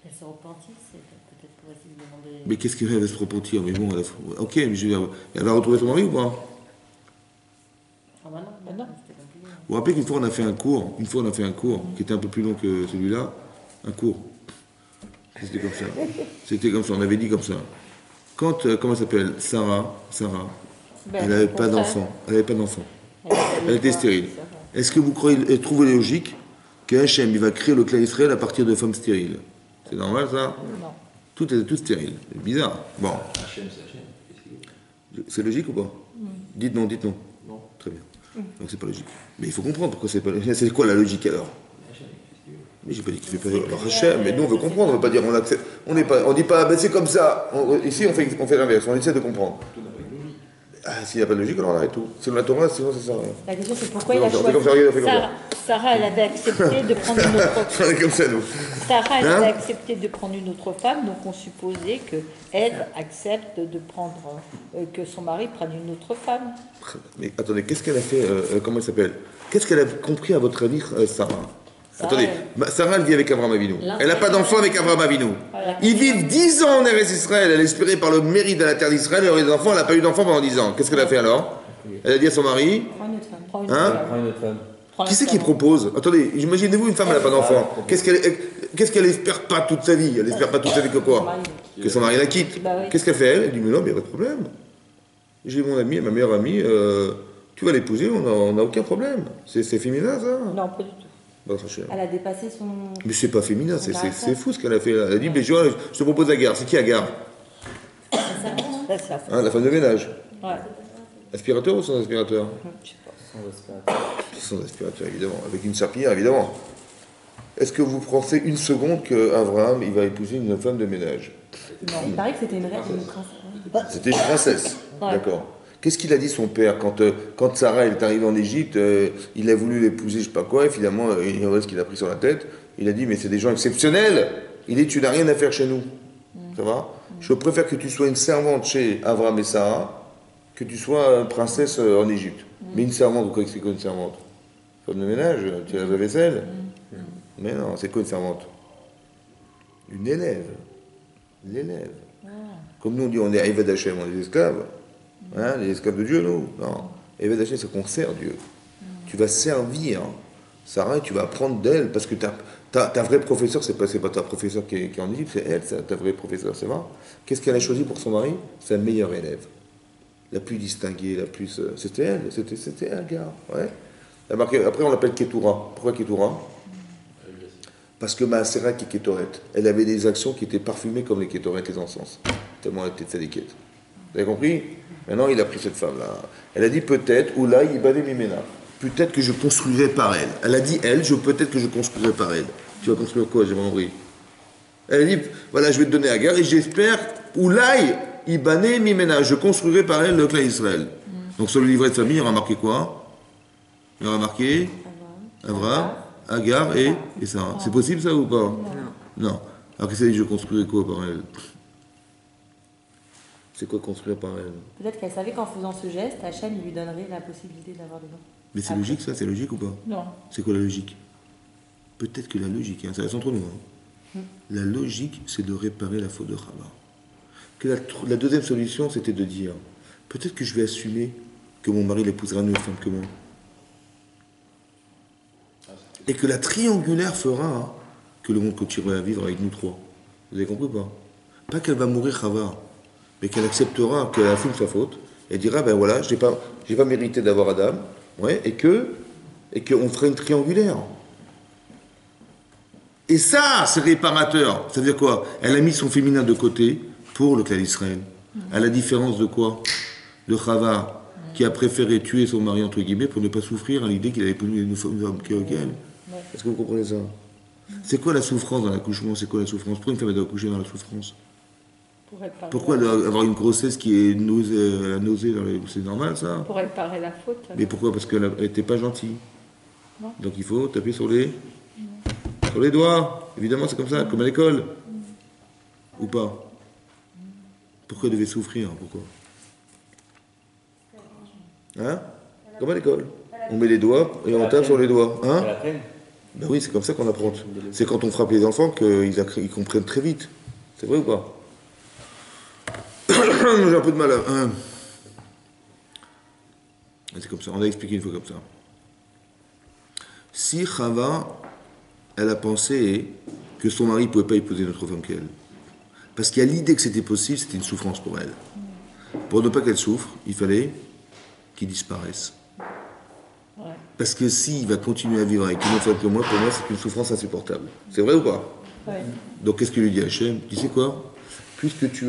Elle se repentit, c'est peut-être pour essayer de demander. Mais qu'est-ce qu'elle va se repentir? Mais bon, ok, mais je veux dire, elle va retrouver son mari ou pas? Ah bah non, non. c'était compliqué. Vous vous rappelez qu'une fois on a fait un cours, qui était un peu plus long que celui-là, un cours. C'était comme ça. C'était comme ça, on avait dit comme ça. Quand, comment elle s'appelle Sarah, Ben, elle n'avait au pas contraire. d'enfant. Elle n'avait pas d'enfant. Elle Elle était stérile. Est-ce que vous trouvez logique que Hachem il va créer le clan Israël à partir de femmes stériles? C'est normal ça? Non. Tout est tout stérile. C'est bizarre. Bon, Hachem, c'est Hachem. Qu'est-ce qu'il veut? c'est logique ou pas? Dites non, dites non. Non. Très bien. Donc c'est pas logique. Mais il faut comprendre pourquoi c'est pas logique. C'est quoi la logique alors? Hachem, qu'est-ce qu'il veut? Mais j'ai pas dit qu'il fait pas alors Hachem, mais nous on veut comprendre, on veut pas dire on accepte. On dit pas, ben c'est comme ça. Ici on fait l'inverse, on essaie de comprendre. Tout n'a pas de logique. Ah, s'il n'y a pas de logique, alors on arrête tout. C'est la Torah, sinon ça sert à rien. La question c'est pourquoi On il a fait choisi. comme ça, regarde, on fait comme ça. Sarah, elle avait accepté de prendre une autre On est comme ça nous. Sarah, elle Hein avait accepté de prendre une autre femme, donc on supposait que elle accepte de prendre, que son mari prenne une autre femme. Mais attendez, qu'est-ce qu'elle a fait, comment elle s'appelle? Qu'est-ce qu'elle a compris à votre avis, Sarah? Attendez, Sarah elle vit avec Abraham Avinu. Elle n'a pas d'enfant avec Abraham Avinu. Voilà. Ils vivent 10 ans en Eretz Israël. Elle est espérée par le mérite de la terre d'Israël. Elle aurait des enfants, elle n'a pas eu d'enfant pendant 10 ans. Qu'est-ce qu'elle a fait alors? Elle a dit à son mari, Prends une autre femme. Prends une Hein femme. Prends une autre femme. Prends qui une c'est qui femme. propose? Attendez, imaginez-vous une femme, elle n'a pas d'enfant. Qu'est-ce qu'elle espère pas toute sa vie? Elle espère pas toute sa vie que Son quoi? mari. Que son mari la quitte. Bah oui. Qu'est-ce qu'elle fait elle? Elle dit mais non, mais il n'y a pas de problème. J'ai mon ami, ma meilleure amie, tu vas l'épouser, on n'a aucun problème. C'est féminin ça? Non, pas du tout. Bah, très cher. Elle a dépassé son. Mais c'est pas féminin, c'est caractère. c'est fou ce qu'elle a fait là. Elle a dit mais je te propose Agar. C'est qui Agar? Ça, c'est la femme. Hein, la femme de ménage. Ouais. Aspirateur ou sans aspirateur? Je sais pas. Sans aspirateur. Sans aspirateur, évidemment. Avec une serpillière, évidemment. Est-ce que vous pensez une seconde qu'Abraham, il va épouser une femme de ménage? Il paraît que c'était une reine, une princesse. C'était une princesse. Ouais. D'accord. Qu'est-ce qu'il a dit son père quand Sarah elle est arrivée en Égypte, il a voulu l'épouser, je sais pas quoi, et finalement, il y a ce qu'il a pris sur la tête. Il a dit, mais c'est des gens exceptionnels. Il dit, tu n'as rien à faire chez nous. Ça va? Je préfère que tu sois une servante chez Abraham et Sarah, que tu sois princesse en Égypte. Mais une servante, quoi, c'est quoi une servante? Femme de ménage, tu laves la vaisselle? Mais non, c'est quoi une servante? Une élève. L'élève. Comme nous on dit, on est Eved Hashem, on est des esclaves. Hein, les esclaves de Dieu, nous? Non. Eved Hashem, c'est qu'on sert Dieu. Tu vas servir Sarah et tu vas apprendre d'elle, parce que ta vraie professeure, c'est pas ta professeure qui est en Égypte, c'est elle, ta vraie professeure, c'est vrai. Qu'est-ce qu'elle a choisi pour son mari? Sa meilleure élève. La plus distinguée, la plus... C'était elle, c'était Agar. Ouais. Elle a marqué- Après, on l'appelle Ketura. Pourquoi Ketura? Parce que Maasera qui est Kétoret, elle avait des actions qui étaient parfumées comme les Kétoret, les encens. Tellement elle était tzadikette. Vous avez compris? Maintenant, il a pris cette femme-là. Elle a dit peut-être, ou là, il badé Mimena. Peut-être que je construirai par elle. Elle a dit elle, peut-être que je construirai par elle. Tu vas construire quoi? J'ai pas compris. Elle a dit, voilà, je vais te donner Agar et j'espère, ou là, Ibané Mimena, je construirai par elle le clan Israël. Donc sur le livret de famille, il y aura marqué quoi? Il y aura marqué Abraham, Agar et Sarah. C'est possible ça ou pas? Non. Alors qu'est-ce qu'elle dit, je construirai quoi par elle? C'est quoi construire par elle? Peut-être qu'elle savait qu'en faisant ce geste, Hachem lui donnerait la possibilité d'avoir des enfants. Mais c'est logique ça? C'est logique ou pas? Non. C'est quoi la logique? Peut-être que la logique, hein, ça reste entre nous. Hein. La logique, c'est de réparer la faute de Chava. Que la deuxième solution, c'était de dire, peut-être que je vais assumer que mon mari l'épousera une autre femme que moi. Et que la triangulaire fera hein, que le monde continuera à vivre avec nous trois. Vous avez compris ou pas? Pas qu'elle va mourir Chava, mais qu'elle acceptera qu'elle assume sa faute et dira, ben voilà, je n'ai pas mérité d'avoir Adam, ouais, et qu'on fera une triangulaire. Et ça, c'est réparateur. Ça veut dire quoi? Elle a mis son féminin de côté pour le clan d'Israël. À la différence de quoi? De Chava, qui a préféré tuer son mari, entre guillemets, pour ne pas souffrir à l'idée qu'il avait épousé une femme qu'elle. Est-ce que vous comprenez ça? C'est quoi la souffrance dans l'accouchement? C'est quoi la souffrance? Pourquoi une femme doit accoucher dans la souffrance? Pour réparer Pourquoi elle doit avoir une grossesse qui est la nausée dans les... C'est normal, ça? Pour réparer la faute. Mais pourquoi? Parce qu'elle n'était pas gentille. Non. Donc il faut taper sur les doigts. Évidemment, c'est comme ça, comme à l'école. Ou pas? Pourquoi elle devait souffrir? Pourquoi? Hein? Comme à l'école. On met les doigts et on tape sur les doigts. Hein? Ben oui, c'est comme ça qu'on apprend. C'est quand on frappe les enfants qu'ils comprennent très vite. C'est vrai ou pas? J'ai un peu de mal à... Hein? C'est comme ça. On a expliqué une fois comme ça. Si Chava, elle a pensé que son mari ne pouvait pas épouser une autre femme qu'elle. Parce qu'il y a l'idée que c'était possible, c'était une souffrance pour elle. Pour ne pas qu'elle souffre, il fallait qu'il disparaisse. Ouais. Parce que s'il va continuer à vivre avec une autre femme que moi, pour moi, c'est une souffrance insupportable. C'est vrai ou pas? Ouais. Donc qu'est-ce qu'il lui dit Hachem? Tu sais quoi? Puisque tu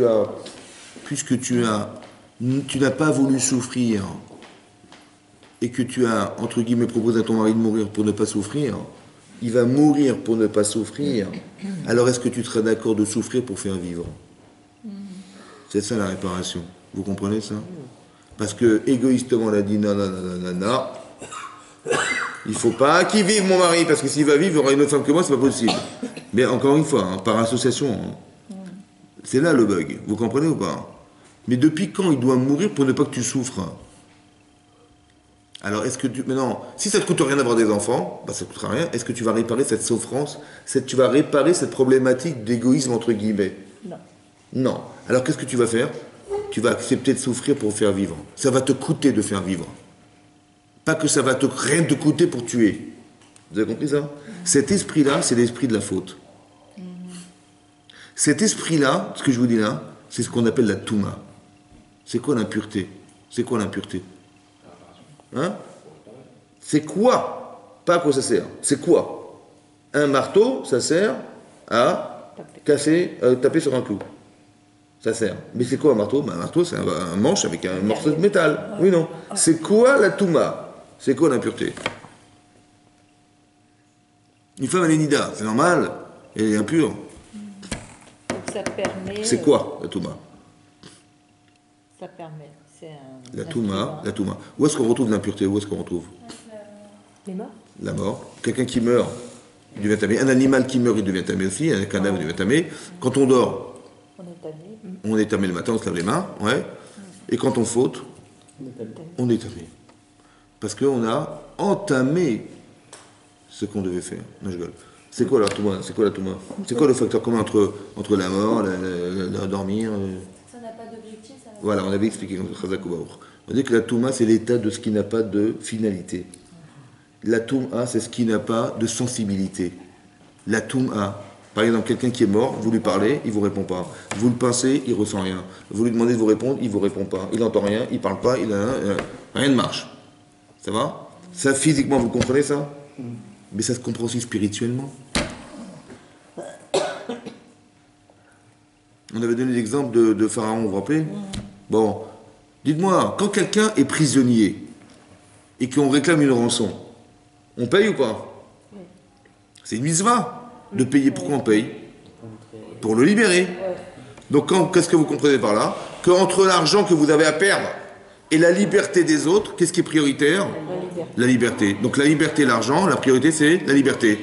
n'as pas voulu souffrir et que tu as, entre guillemets, proposé à ton mari de mourir pour ne pas souffrir, il va mourir pour ne pas souffrir, alors est-ce que tu serais d'accord de souffrir pour faire vivre? C'est ça la réparation. Vous comprenez ça? Parce que égoïstement, on a dit non, non, non, non, non, non. Il faut pas qu'il vive mon mari, parce que s'il va vivre, il y aura une autre femme que moi, c'est pas possible. Mais encore une fois, hein, par association, hein. C'est là le bug. Vous comprenez ou pas? Mais depuis quand il doit mourir pour ne pas que tu souffres? Alors, est-ce que tu... Maintenant, si ça ne te coûte rien d'avoir des enfants, bah ça ne coûtera rien. Est-ce que tu vas réparer cette souffrance, tu vas réparer cette problématique d'égoïsme, entre guillemets? Non. Non. Alors, qu'est-ce que tu vas faire? Tu vas accepter de souffrir pour faire vivre. Ça va te coûter de faire vivre. Pas que ça va rien te coûter pour tuer. Vous avez compris ça? Cet esprit-là, c'est l'esprit de la faute. Cet esprit-là, ce que je vous dis là, c'est ce qu'on appelle la touma. C'est quoi l'impureté? C'est quoi l'impureté? Hein? C'est quoi? Pas à quoi ça sert. C'est quoi? Un marteau, ça sert à taper sur un clou. Ça sert. Mais c'est quoi un marteau? Ben, un marteau, c'est un manche avec un morceau de métal. Oui, non. C'est quoi la touma? C'est quoi l'impureté? Une femme, elle est nida, c'est normal, elle est impure. Donc ça permet... C'est quoi la touma? Ça permet. C'est un... La touma. Où est-ce qu'on retrouve l'impureté? Où est-ce qu'on retrouve? Les morts? La mort. Quelqu'un qui meurt, il devient tamé. Un animal qui meurt, il devient tamé aussi. Un cadavre devient tamé. Quand on dort, on est tamé le matin, on se lave les mains. Ouais. Et quand on faute, on est tamé. Parce qu'on a entamé ce qu'on devait faire. Non, je rigole. C'est quoi la touma? C'est quoi la touma? C'est quoi le facteur commun entre la mort, dormir Ça n'a pas d'objectif, ça n'a pas... Voilà, on avait expliqué comme Chazak Ubaour. On dit que la touma, c'est l'état de ce qui n'a pas de finalité. La touma, c'est ce qui n'a pas de sensibilité. La touma, par exemple, quelqu'un qui est mort, vous lui parlez, il ne vous répond pas. Vous le pincez, il ne ressent rien. Vous lui demandez de vous répondre, il ne vous répond pas. Il n'entend rien, il ne parle pas, rien ne marche. Ça va? Ça, physiquement, vous comprenez ça? Mais ça se comprend aussi spirituellement. On avait donné l'exemple de Pharaon, vous vous rappelez? Bon, dites-moi, quand quelqu'un est prisonnier et qu'on réclame une rançon, on paye ou pas? C'est une mitzvah de payer. Pourquoi on paye? Pour le libérer. Donc, qu'est-ce que vous comprenez par là? Qu'entre l'argent que vous avez à perdre et la liberté des autres, qu'est-ce qui est prioritaire? La liberté. Donc la liberté et l'argent, la priorité c'est la liberté.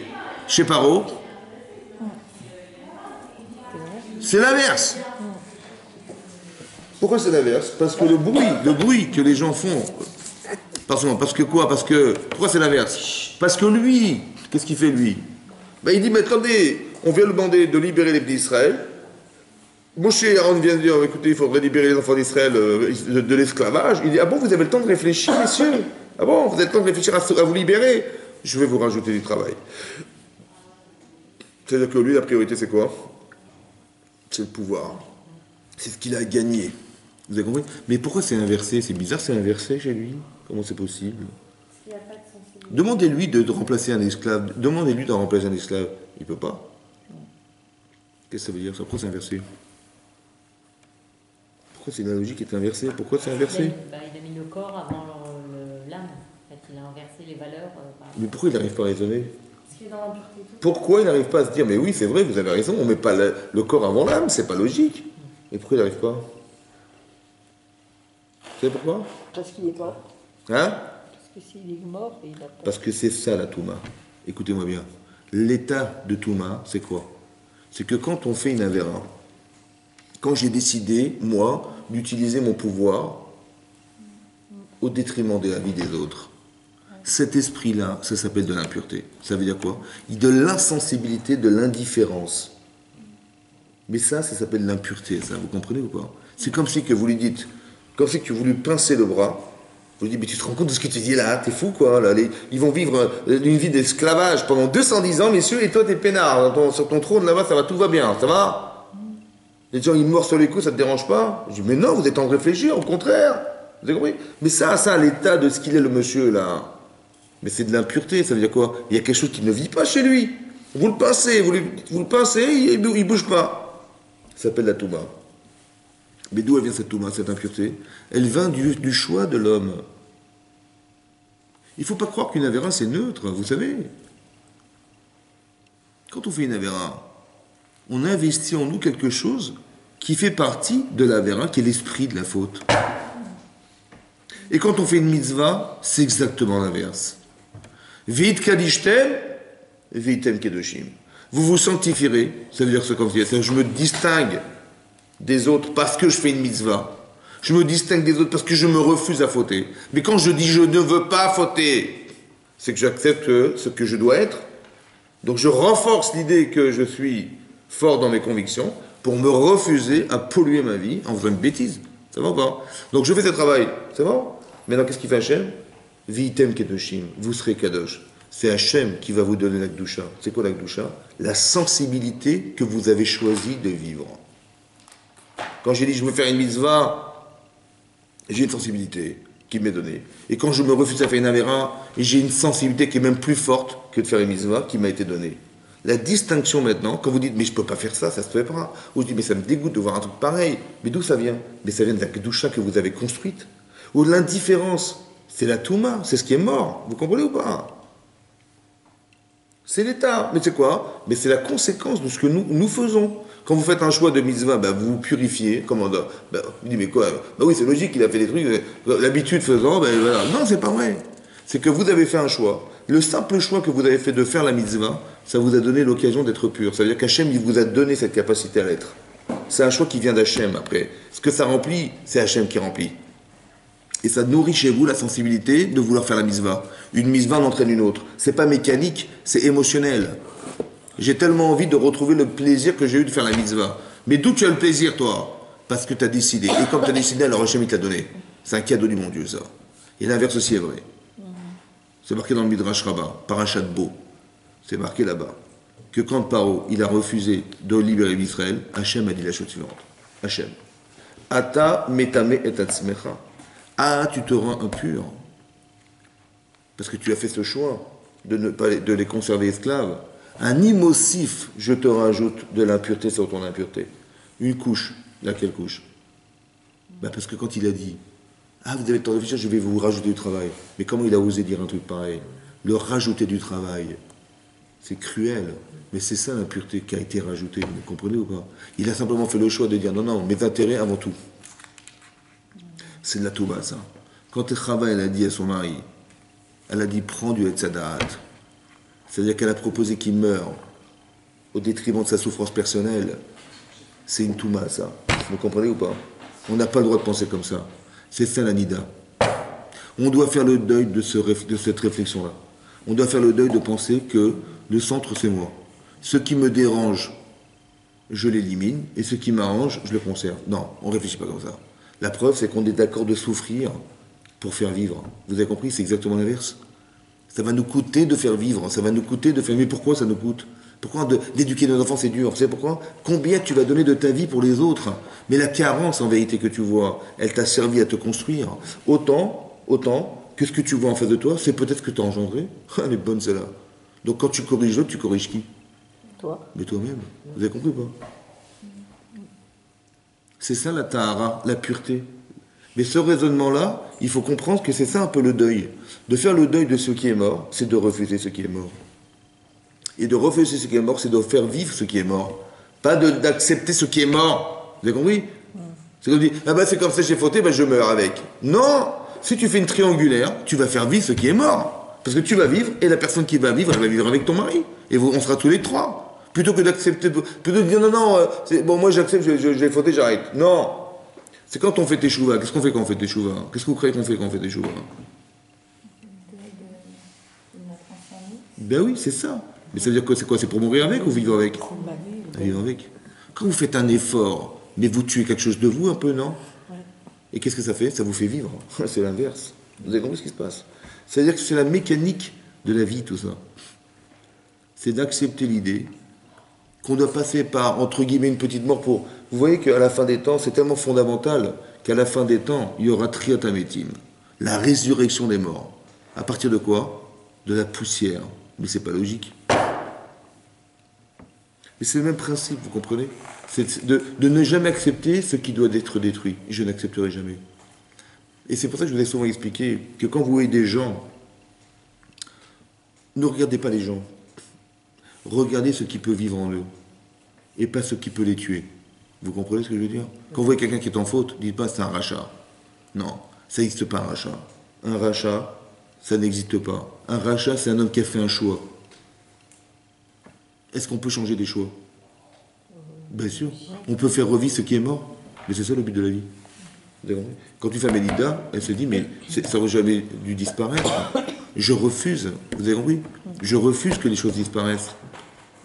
Chez Paro, c'est l'inverse. Pourquoi c'est l'inverse? Parce que le bruit que les gens font, parce que quoi? Pourquoi c'est l'inverse? Parce que lui, qu'est-ce qu'il fait lui? Ben, il dit, mais attendez, on vient le demander de libérer les petits d'Israël. Moshe et Aaron vient de dire, écoutez, il faudrait libérer les enfants d'Israël de l'esclavage. Il dit, ah bon, vous avez le temps de réfléchir, messieurs? Ah bon, vous avez le temps de réfléchir à vous libérer? Je vais vous rajouter du travail. C'est-à-dire que lui, la priorité, c'est quoi? C'est le pouvoir. C'est ce qu'il a gagné. Vous avez compris? Mais pourquoi c'est inversé? C'est bizarre, c'est inversé chez lui. Comment c'est possible? Il n'y a pas de sensibilité. Demandez-lui de remplacer un esclave. Demandez-lui de remplacer un esclave. Il ne peut pas. Qu'est-ce que ça veut dire? Pourquoi c'est inversé? Pourquoi c'est la logique est inversée? Pourquoi c'est inversé? Il a mis le corps avant l'âme. En fait, il a inversé les valeurs. Mais pourquoi il n'arrive pas à raisonner? Parce qu'il est dans l'impureté. Pourquoi il n'arrive pas à se dire, mais oui, c'est vrai, vous avez raison, on ne met pas le corps avant l'âme, c'est pas logique. Et pourquoi il n'arrive pas? Vous savez pourquoi? Parce qu'il est mort. Hein? Parce que s'il est mort, il a pas... Parce que c'est ça la Touma. Écoutez-moi bien. L'état de Touma, c'est quoi? C'est que quand on fait une avéra, quand j'ai décidé, moi, d'utiliser mon pouvoir au détriment de la vie des autres, cet esprit-là, ça s'appelle de l'impureté. Ça veut dire quoi? De l'insensibilité, de l'indifférence. Mais ça s'appelle l'impureté, ça, vous comprenez ou pas? C'est comme si que vous lui dites, comme si que vous lui pincez le bras, Vous dites, mais tu te rends compte de ce que tu dis là? T'es fou, quoi. Là, ils vont vivre une vie d'esclavage pendant 210 ans, messieurs, et toi, t'es peinard. Sur ton trône, là-bas, ça va, tout va bien. Ça va? Les gens, ils meurent sur les coups, ça te dérange pas? Je dis, mais non, vous êtes en train de réfléchir, au contraire. Vous avez compris? Mais ça, l'état de ce qu'il est, le monsieur, là. Mais c'est de l'impureté, ça veut dire quoi? Il y a quelque chose qui ne vit pas chez lui. Vous le pincez, vous le pincez, il ne bouge pas. Ça s'appelle la Touma. Mais d'où elle vient cette Touma, cette impureté? Elle vient du choix de l'homme. Il ne faut pas croire qu'une avéra, c'est neutre, vous savez. Quand on fait une avéra, on investit en nous quelque chose qui fait partie de l'avéra, qui est l'esprit de la faute. Et quand on fait une mitzvah, c'est exactement l'inverse. Veit kadishtem, veitem kedoshim. Vous vous sanctifierez, ça veut dire ce qu'on dit, c'est-à-dire je me distingue des autres parce que je fais une mitzvah. Je me distingue des autres parce que je me refuse à fauter. Mais quand je dis je ne veux pas fauter, c'est que j'accepte ce que je dois être. Donc je renforce l'idée que je suis fort dans mes convictions pour me refuser à polluer ma vie en faisant une bêtise. Ça va ou pas? Donc je fais ce travail, c'est bon? Maintenant qu'est-ce qu'il fait Hachem? Vitem kedoshim, vous serez kadosh. C'est Hachem qui va vous donner la Kedusha. C'est quoi la Kedusha? La sensibilité que vous avez choisi de vivre. Quand j'ai dit je veux faire une mitzvah, j'ai une sensibilité qui m'est donnée. Et quand je me refuse à faire une avéra, j'ai une sensibilité qui est même plus forte que de faire une mitzvah qui m'a été donnée. La distinction maintenant, quand vous dites mais je ne peux pas faire ça, ça se fait pas. Ou je dis mais ça me dégoûte de voir un truc pareil. Mais d'où ça vient? Mais ça vient de la Kedusha que vous avez construite. Ou l'indifférence, c'est la Touma, c'est ce qui est mort. Vous comprenez ou pas? C'est l'état. Mais c'est quoi? Mais c'est la conséquence de ce que nous faisons. Quand vous faites un choix de mitzvah, vous vous purifiez. Comment vous dites, mais quoi? Oui, c'est logique, il a fait des trucs. L'habitude faisant, voilà. Non, c'est pas vrai. C'est que vous avez fait un choix. Le simple choix que vous avez fait de faire la mitzvah, ça vous a donné l'occasion d'être pur. Ça veut dire qu'Hachem, il vous a donné cette capacité à l'être. C'est un choix qui vient d'Hachem après. Ce que ça remplit, c'est Hachem qui remplit. Et ça nourrit chez vous la sensibilité de vouloir faire la mitzvah. Une mitzvah en entraîne une autre. C'est pas mécanique, c'est émotionnel. J'ai tellement envie de retrouver le plaisir que j'ai eu de faire la mitzvah. Mais d'où tu as le plaisir, toi? Parce que tu as décidé. Et comme tu as décidé, alors Hachem il t'a donné. C'est un cadeau du mon Dieu, ça. Et l'inverse aussi est vrai. C'est marqué dans le Midrash Rabbah, Parashat Bo. C'est marqué là-bas. Que quand Paro, il a refusé de libérer Israël, Hachem a dit la chose suivante. Hachem. Ata metame et atzmecha. Ah, tu te rends impur. Parce que tu as fait ce choix de les conserver esclaves. Un immossif, je te rajoute de l'impureté sur ton impureté. Une couche. Laquelle couche? Parce que quand il a dit, ah, vous avez tant de réfléchir, je vais vous rajouter du travail. Mais comment il a osé dire un truc pareil? Le rajouter du travail. C'est cruel. Mais c'est ça l'impureté qui a été rajoutée. Vous comprenez ou pas? Il a simplement fait le choix de dire, non, mes intérêts avant tout. C'est de la touba, ça. Quand Chava, elle a dit à son mari, elle a dit, prends du Etzadat. C'est-à-dire qu'elle a proposé qu'il meure au détriment de sa souffrance personnelle. C'est une touma, ça. Vous comprenez ou pas? On n'a pas le droit de penser comme ça. C'est ça la nida. On doit faire le deuil de cette réflexion-là. On doit faire le deuil de penser que le centre, c'est moi. Ce qui me dérange, je l'élimine, et ce qui m'arrange, je le conserve. Non, on ne réfléchit pas comme ça. La preuve, c'est qu'on est d'accord de souffrir pour faire vivre. Vous avez compris? C'est exactement l'inverse. Ça va nous coûter de faire vivre, ça va nous coûter de faire... Mais pourquoi ça nous coûte? Pourquoi d'éduquer nos enfants, c'est dur? Vous savez pourquoi? Combien tu vas donner de ta vie pour les autres? Mais la carence, en vérité, que tu vois, elle t'a servi à te construire. Autant que ce que tu vois en face de toi, c'est peut-être ce que tu as engendré. Elle est bonne, celle-là. Donc quand tu corriges l'autre, tu corriges qui? Toi. Mais toi-même. Vous avez compris ou pas? C'est ça la tahara, la pureté. Mais ce raisonnement-là, il faut comprendre que c'est ça un peu le deuil. De faire le deuil de ce qui est mort, c'est de refuser ce qui est mort. Et de refuser ce qui est mort, c'est de faire vivre ce qui est mort. Pas d'accepter ce qui est mort. Vous avez compris? C'est comme dire, c'est comme ça j'ai fauté, je meurs avec. Non! Si tu fais une triangulaire, tu vas faire vivre ce qui est mort. Parce que tu vas vivre, et la personne qui va vivre, elle va vivre avec ton mari. Et on sera tous les trois. Plutôt que d'accepter, plutôt de dire non, moi j'accepte, j'ai fauté, j'arrête. Non! C'est quand on fait tes chouvas. Qu'est-ce qu'on fait quand on fait tes chouvas? Qu'est-ce que vous croyez qu'on fait quand on fait tes chouvas? Ben oui, c'est ça. Mais ça veut dire que c'est quoi? C'est pour mourir avec ou vivre avec? Vivre avec. Quand vous faites un effort, mais vous tuez quelque chose de vous un peu, non? Et qu'est-ce que ça fait? Ça vous fait vivre. C'est l'inverse. Vous avez compris ce qui se passe? C'est-à-dire que c'est la mécanique de la vie, tout ça. C'est d'accepter l'idée qu'on doit passer par, entre guillemets, une petite mort pour... Vous voyez qu'à la fin des temps, c'est tellement fondamental qu'à la fin des temps, il y aura Triot Ametim, la résurrection des morts. À partir de quoi? De la poussière. Mais c'est pas logique. Mais c'est le même principe, vous comprenez? C'est de ne jamais accepter ce qui doit être détruit. Je n'accepterai jamais. Et c'est pour ça que je vous ai souvent expliqué que quand vous voyez des gens, ne regardez pas les gens. Regardez ce qui peut vivre en eux. Et pas ce qui peut les tuer. Vous comprenez ce que je veux dire? Quand vous voyez quelqu'un qui est en faute, dites pas c'est un rachat. Non, ça n'existe pas un rachat. Un rachat, ça n'existe pas. Un rachat, c'est un homme qui a fait un choix. Est-ce qu'on peut changer des choix? Bien sûr. On peut faire revivre ce qui est mort. Mais c'est ça le but de la vie. Vous avez compris? Quand une femme est Lida, elle se dit, mais ça n'aurait jamais dû disparaître. Je refuse. Vous avez compris? Je refuse que les choses disparaissent.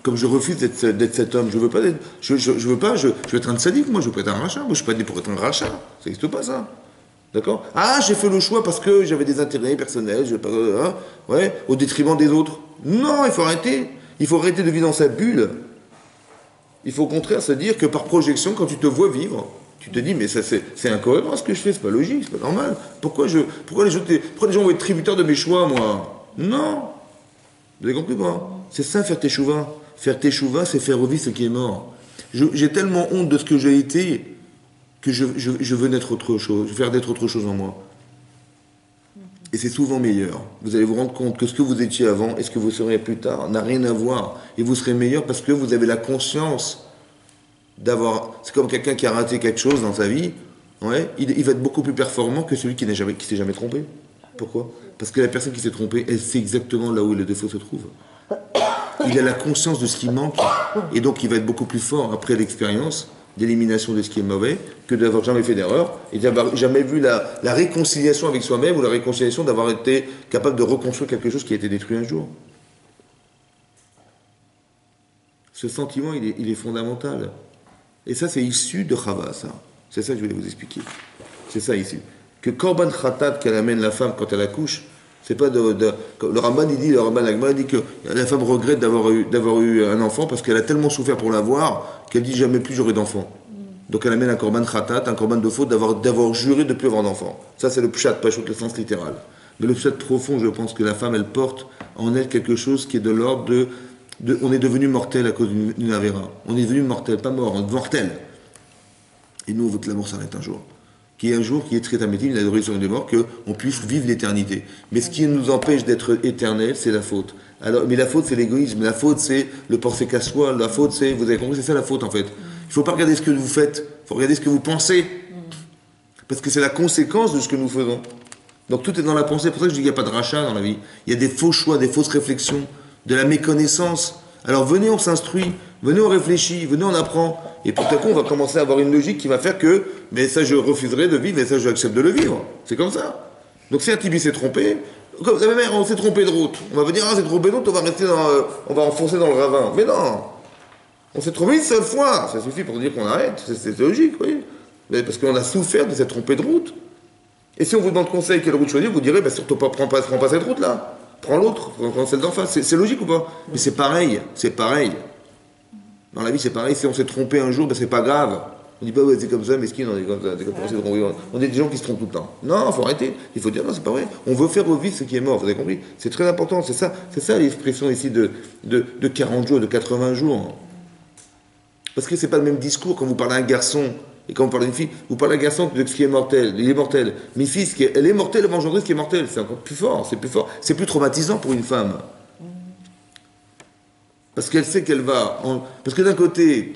Comme je refuse d'être cet homme. Je veux pas être... Je veux être un sadique, moi. Je veux pas être un rachat. Moi, je suis pas né pour être un rachat. Ça n'existe pas, ça. D'accord? Ah, j'ai fait le choix parce que j'avais des intérêts personnels, ouais, au détriment des autres. Non, il faut arrêter. Il faut arrêter de vivre dans sa bulle. Il faut au contraire se dire que par projection, quand tu te vois vivre, tu te dis, mais ça c'est incohérent ce que je fais, c'est pas logique, c'est pas normal. Pourquoi les gens vont être tributaires de mes choix, moi? Non. Vous avez compris, quoi? C'est ça, faire tes chouvas. Faire tes chouvas, c'est faire revivre ce qui est mort. J'ai tellement honte de ce que j'ai été que je veux naître autre chose, je veux faire d'être autre chose en moi. Et c'est souvent meilleur. Vous allez vous rendre compte que ce que vous étiez avant et ce que vous serez plus tard n'a rien à voir. Et vous serez meilleur parce que vous avez la conscience d'avoir... C'est comme quelqu'un qui a raté quelque chose dans sa vie. Ouais, il va être beaucoup plus performant que celui qui s'est jamais trompé. Pourquoi? Parce que la personne qui s'est trompée, elle sait exactement là où le défaut se trouve. Il a la conscience de ce qui manque. Et donc il va être beaucoup plus fort après l'expérience d'élimination de ce qui est mauvais, que d'avoir jamais fait d'erreur, et d'avoir jamais vu la réconciliation avec soi-même, ou la réconciliation d'avoir été capable de reconstruire quelque chose qui a été détruit un jour. Ce sentiment, il est fondamental. Et ça, c'est issu de Chava, ça. C'est ça que je voulais vous expliquer. C'est ça, ici. Que Korban Khatat qu'elle amène la femme quand elle accouche, c'est pas le Ramban, le Ramban Agma dit que la femme regrette d'avoir eu un enfant parce qu'elle a tellement souffert pour l'avoir qu'elle dit jamais plus j'aurai d'enfant. Donc elle amène un korban khatat, un korban de faute d'avoir juré de ne plus avoir d'enfant. Ça c'est le pshat, pas le sens littéral. Mais le pshat profond, je pense que la femme elle porte en elle quelque chose qui est de l'ordre de on est devenu mortel à cause d'une avéra. On est devenu mortel, pas mort, on est mortel. Et nous on veut que la mort s'arrête un jour. Qui est un jour qui est très amétime, la résurrection des morts, qu'on puisse vivre l'éternité. Mais ce qui nous empêche d'être éternel, c'est la faute. Alors, mais la faute, c'est l'égoïsme. La faute, c'est le penser qu'à soi. La faute, c'est, vous avez compris, c'est ça la faute en fait. Il ne faut pas regarder ce que vous faites, il faut regarder ce que vous pensez. Parce que c'est la conséquence de ce que nous faisons. Donc tout est dans la pensée. C'est pour ça que je dis qu'il n'y a pas de rachat dans la vie. Il y a des faux choix, des fausses réflexions, de la méconnaissance. Alors venez, on s'instruit, venez, on réfléchit, venez, on apprend. Et tout à coup, on va commencer à avoir une logique qui va faire que, mais ça, je refuserai de vivre, et ça, je accepte de le vivre. C'est comme ça. Donc si un Tibi s'est trompé, comme la mère, on s'est trompé de route. On va venir, ah, c'est trompé de route, on va enfoncer dans le ravin. Mais non. On s'est trompé une seule fois. Ça suffit pour dire qu'on arrête. C'est logique, oui. Mais parce qu'on a souffert de s'être trompé de route. Et si on vous demande conseil quelle route choisir, vous direz, bah, surtout prends pas cette route-là. Prends l'autre, prends celle d'en face. C'est logique ou pas? Mais c'est pareil. Dans la vie, c'est pareil. Si on s'est trompé un jour, ben, c'est pas grave. On dit pas, ouais, c'est comme ça, mesquine, on est comme ça, on est des gens qui se trompent tout le temps. Non, il faut arrêter. Il faut dire, non, c'est pas vrai. On veut faire revivre ce qui est mort, vous avez compris? C'est très important. C'est ça l'expression ici de 40 jours, de 80 jours. Parce que c'est pas le même discours quand vous parlez à un garçon et quand vous parlez à une fille. Vous parlez à un garçon de ce qui est mortel. Il est mortel. Mais une fille, elle est mortelle, elle va engendrer ce qui est mortel. C'est encore plus fort. C'est plus fort. C'est plus traumatisant pour une femme. Parce qu'elle sait qu'elle va... Parce que d'un côté,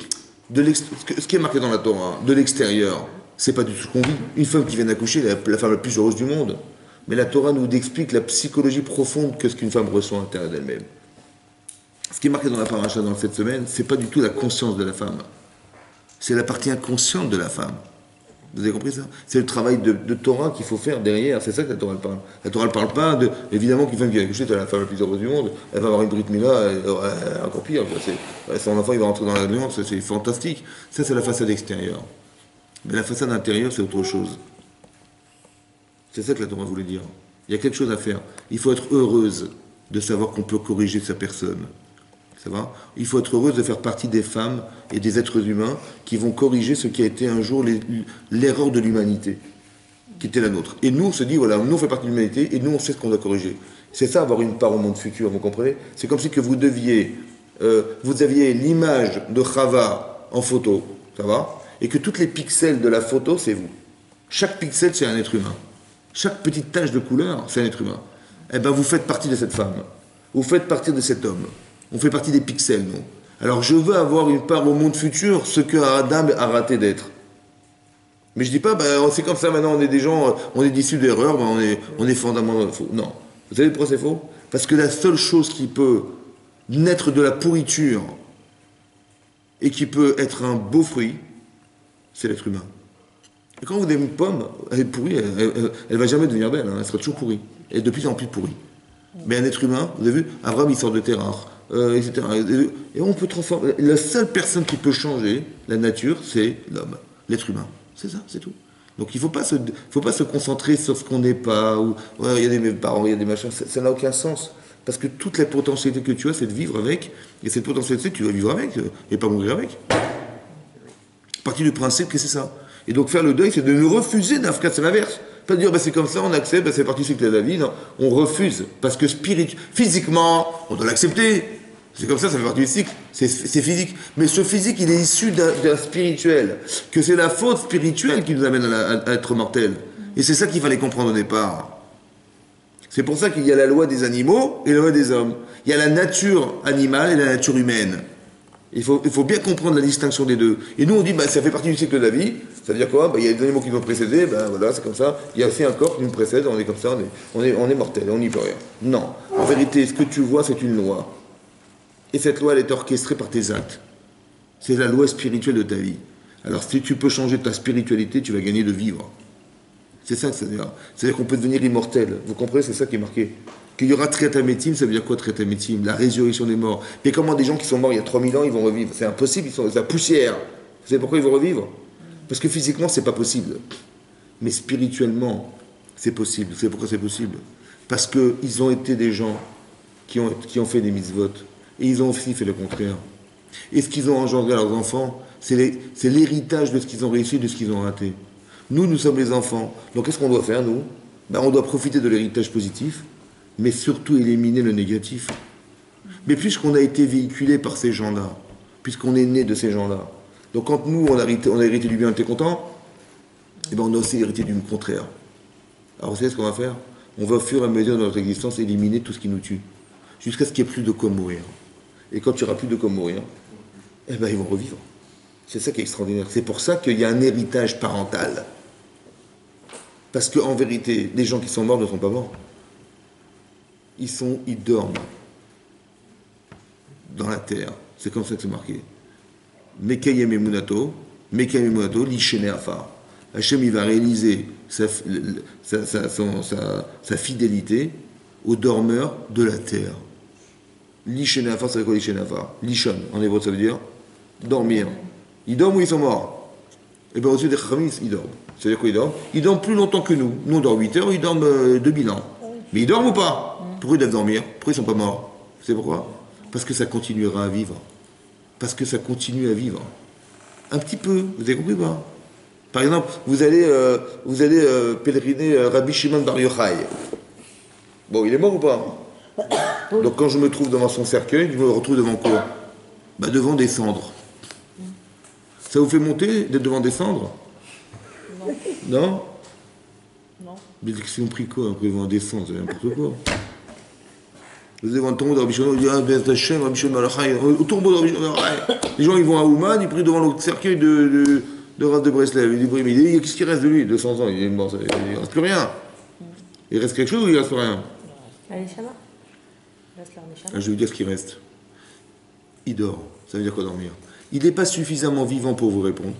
ce qui est marqué dans la Torah, de l'extérieur, c'est pas du tout ce qu'on vit. Une femme qui vient d'accoucher, la femme la plus heureuse du monde. Mais la Torah nous explique la psychologie profonde que ce qu'une femme ressent à l'intérieur d'elle-même. Ce qui est marqué dans la paracha dans cette semaine, c'est pas du tout la conscience de la femme. C'est la partie inconsciente de la femme. Vous avez compris ça? C'est le travail de Torah qu'il faut faire derrière. C'est ça que la Torah parle. La Torah ne parle pas évidemment qu'une femme qui va accoucher, c'est la femme la plus heureuse du monde. Elle va avoir une Brit Mila, encore pire. Son enfant, il va rentrer dans la nuance, c'est fantastique. Ça, c'est la façade extérieure. Mais la façade intérieure, c'est autre chose. C'est ça que la Torah voulait dire. Il y a quelque chose à faire. Il faut être heureuse de savoir qu'on peut corriger sa personne. Ça va? Il faut être heureuse de faire partie des femmes et des êtres humains qui vont corriger ce qui a été un jour l'erreur de l'humanité, qui était la nôtre. Et nous, on se dit, voilà, nous, on fait partie de l'humanité et nous, on sait ce qu'on doit corriger. C'est ça, avoir une part au monde futur, vous comprenez? C'est comme si que vous deviez, vous aviez l'image de Chava en photo, ça va? Et que toutes les pixels de la photo, c'est vous. Chaque pixel, c'est un être humain. Chaque petite tache de couleur, c'est un être humain. Eh bien, vous faites partie de cette femme. Vous faites partie de cet homme. On fait partie des pixels, nous. Alors, je veux avoir une part au monde futur, ce que Adam a raté d'être. Mais je dis pas, ben, c'est comme ça maintenant, on est des gens, on est issus d'erreurs, ben, on est fondamentalement faux. Non. Vous savez pourquoi c'est faux? Parce que la seule chose qui peut naître de la pourriture et qui peut être un beau fruit, c'est l'être humain. Et quand vous avez une pomme, elle est pourrie, elle va jamais devenir belle, hein, elle sera toujours pourrie. Elle est de plus en plus pourrie. Mais un être humain, vous avez vu, Abraham il sort de terre, etc. Et on peut transformer. La seule personne qui peut changer la nature, c'est l'homme, l'être humain. C'est ça, c'est tout. Donc il ne faut pas se concentrer sur ce qu'on n'est pas, ou ouais, il y a des parents, il y a des machins, ça n'a aucun sens. Parce que toute la potentialité que tu as, c'est de vivre avec, et cette potentialité, tu dois vivre avec, et pas mourir avec. Partie du principe que c'est ça. Et donc faire le deuil, c'est de nous refuser d'Afka, c'est l'inverse. Pas de dire, c'est comme ça, on accepte, c'est parti, c'est que la vie. Non, on refuse. Parce que physiquement, on doit l'accepter. C'est comme ça fait partie du cycle. C'est physique. Mais ce physique, il est issu d'un spirituel. Que c'est la faute spirituelle qui nous amène à être mortels. Et c'est ça qu'il fallait comprendre au départ. C'est pour ça qu'il y a la loi des animaux et la loi des hommes. Il y a la nature animale et la nature humaine. Il faut bien comprendre la distinction des deux. Et nous, on dit, ça fait partie du cycle de la vie. Ça veut dire quoi? Il y a des animaux qui nous ont précédés, voilà, c'est comme ça. Il y a aussi un corps qui nous précède, on est comme ça, on est mortel, on n'y peut rien. Non. En vérité, ce que tu vois, c'est une loi. Et cette loi, elle est orchestrée par tes actes. C'est la loi spirituelle de ta vie. Alors, si tu peux changer ta spiritualité, tu vas gagner de vivre. C'est ça que ça veut dire. C'est-à-dire qu'on peut devenir immortel. Vous comprenez? C'est ça qui est marqué. Qu'il y aura Triatamétim, ça veut dire quoi Triatamétim? La résurrection des morts. Mais comment des gens qui sont morts il y a 3000 ans, ils vont revivre? C'est impossible, ils sont la poussière. Vous savez pourquoi ils vont revivre? Parce que physiquement, c'est pas possible. Mais spirituellement, c'est possible. Vous savez pourquoi c'est possible? Parce qu'ils ont été des gens qui ont fait des mitzvot. Et ils ont aussi fait le contraire. Et ce qu'ils ont engendré à leurs enfants, c'est l'héritage de ce qu'ils ont réussi, de ce qu'ils ont raté. Nous sommes les enfants. Donc qu'est-ce qu'on doit faire, nous? On doit profiter de l'héritage positif, mais surtout éliminer le négatif. Mais puisqu'on a été véhiculé par ces gens-là, puisqu'on est né de ces gens-là, donc quand nous, on a hérité du bien, on était content, et on a aussi hérité du contraire. Alors vous savez ce qu'on va faire? On va au fur et à mesure de notre existence éliminer tout ce qui nous tue, jusqu'à ce qu'il n'y ait plus de quoi mourir. Et quand il n'y aura plus de quoi mourir, ils vont revivre. C'est ça qui est extraordinaire. C'est pour ça qu'il y a un héritage parental. Parce qu'en vérité, les gens qui sont morts ne sont pas morts. Ils dorment dans la terre. C'est comme ça que c'est marqué. Mekayem emunato, l'ishene afar. Hachem, il va réaliser sa fidélité aux dormeurs de la terre. L'ishene afar, ça veut dire quoi l'ishene afar? Lishon, en hébreu, ça veut dire dormir. Ils dorment ou ils sont morts? Et bien au-dessus des Chachamim, ils dorment. Ça veut dire quoi ils dorment? Ils dorment plus longtemps que nous. Nous on dort 8 heures, ils dorment 2000 ans. Mais ils dorment ou pas? Pourquoi ils doivent dormir? Pourquoi ils ne sont pas morts? Vous savez pourquoi? Parce que ça continuera à vivre. Parce que ça continue à vivre. Un petit peu, vous avez compris ou pas? Par exemple, vous allez pèleriner Rabbi Shimon Bar Yochai. Bon, il est mort ou pas? Donc quand je me trouve devant son cercueil, je me retrouve devant quoi? Devant des cendres. Ça vous fait monter d'être devant des cendres? Non? Non. Mais ils ont pris quoi après devant des cendres? C'est n'importe quoi. Vous êtes devant le tombeau de Rabbi Shimon, vous dites Rabbi Shimon Bar Yochai, au tombeau de Rabbi Shimon Bar Yochai. Les gens ils vont à Ouman, ils prient devant le cercueil de Rav de Breslev. Ils disent, mais qu'est-ce qui reste de lui? 200 ans, il est mort, il ne reste plus rien. Il reste quelque chose ou il ne reste rien? La Neshama. Reste leur Neshama. Je vais vous dire ce qui reste. Il dort. Ça veut dire quoi dormir? Il n'est pas suffisamment vivant pour vous répondre,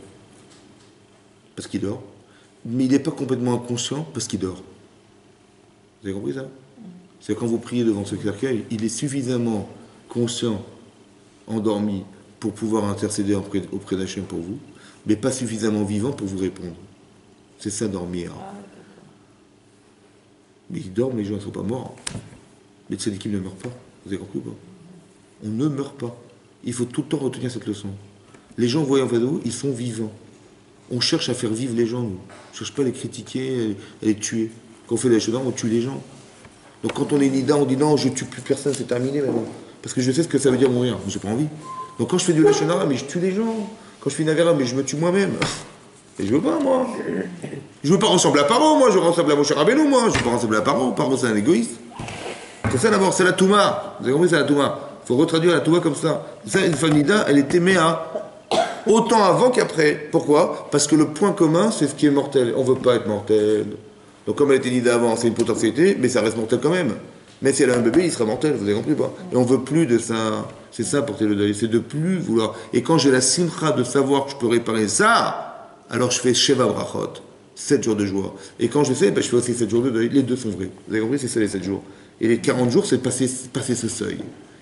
parce qu'il dort, mais il n'est pas complètement inconscient, parce qu'il dort. Vous avez compris ça? C'est quand vous priez devant ce cercueil, il est suffisamment conscient, endormi, pour pouvoir intercéder auprès d'Hachem pour vous, mais pas suffisamment vivant pour vous répondre. C'est ça dormir. Mais ils dorment, les gens ne sont pas morts. Les tzadikim ne meurent pas. Vous avez compris ou pas? On ne meurt pas. Il faut tout le temps retenir cette leçon. Les gens, vous voyez en face de vous, ils sont vivants. On cherche à faire vivre les gens, nous. On ne cherche pas à les critiquer, à les tuer. Quand on fait des choses, on tue les gens. Donc quand on est nida, on dit non, je tue plus personne, c'est terminé maintenant. Parce que je sais ce que ça veut dire mourir. J'ai pas envie. Donc quand je fais du lachon hara, mais je tue les gens. Quand je fais une avera, mais je me tue moi-même. Et je veux pas, moi. Je veux pas ressembler à Paro, moi. Je ressemble à Moshe Rabbeinu, moi. Je veux pas ressembler à Paro. Paro, c'est un égoïste. C'est ça d'abord, c'est la Touma. Vous avez compris, c'est la Touma. Il faut retraduire la Touma comme ça. Ça, une femme nida, elle était méa. Autant avant qu'après. Pourquoi? Parce que le point commun, c'est ce qui est mortel. On veut pas être mortel. Donc comme elle était nida avant, c'est une potentialité, mais ça reste mortel quand même. Mais si elle a un bébé, il sera mortel, vous avez compris ou pas? Et on veut plus de ça. C'est ça porter le deuil, c'est de plus vouloir. Et quand j'ai la simcha de savoir que je peux réparer ça, alors je fais Sheva Brachot, 7 jours de joie. Et quand je sais, je fais aussi 7 jours de deuil. Les deux sont vrais. Vous avez compris, c'est ça les 7 jours. Et les 40 jours, c'est de passer ce seuil.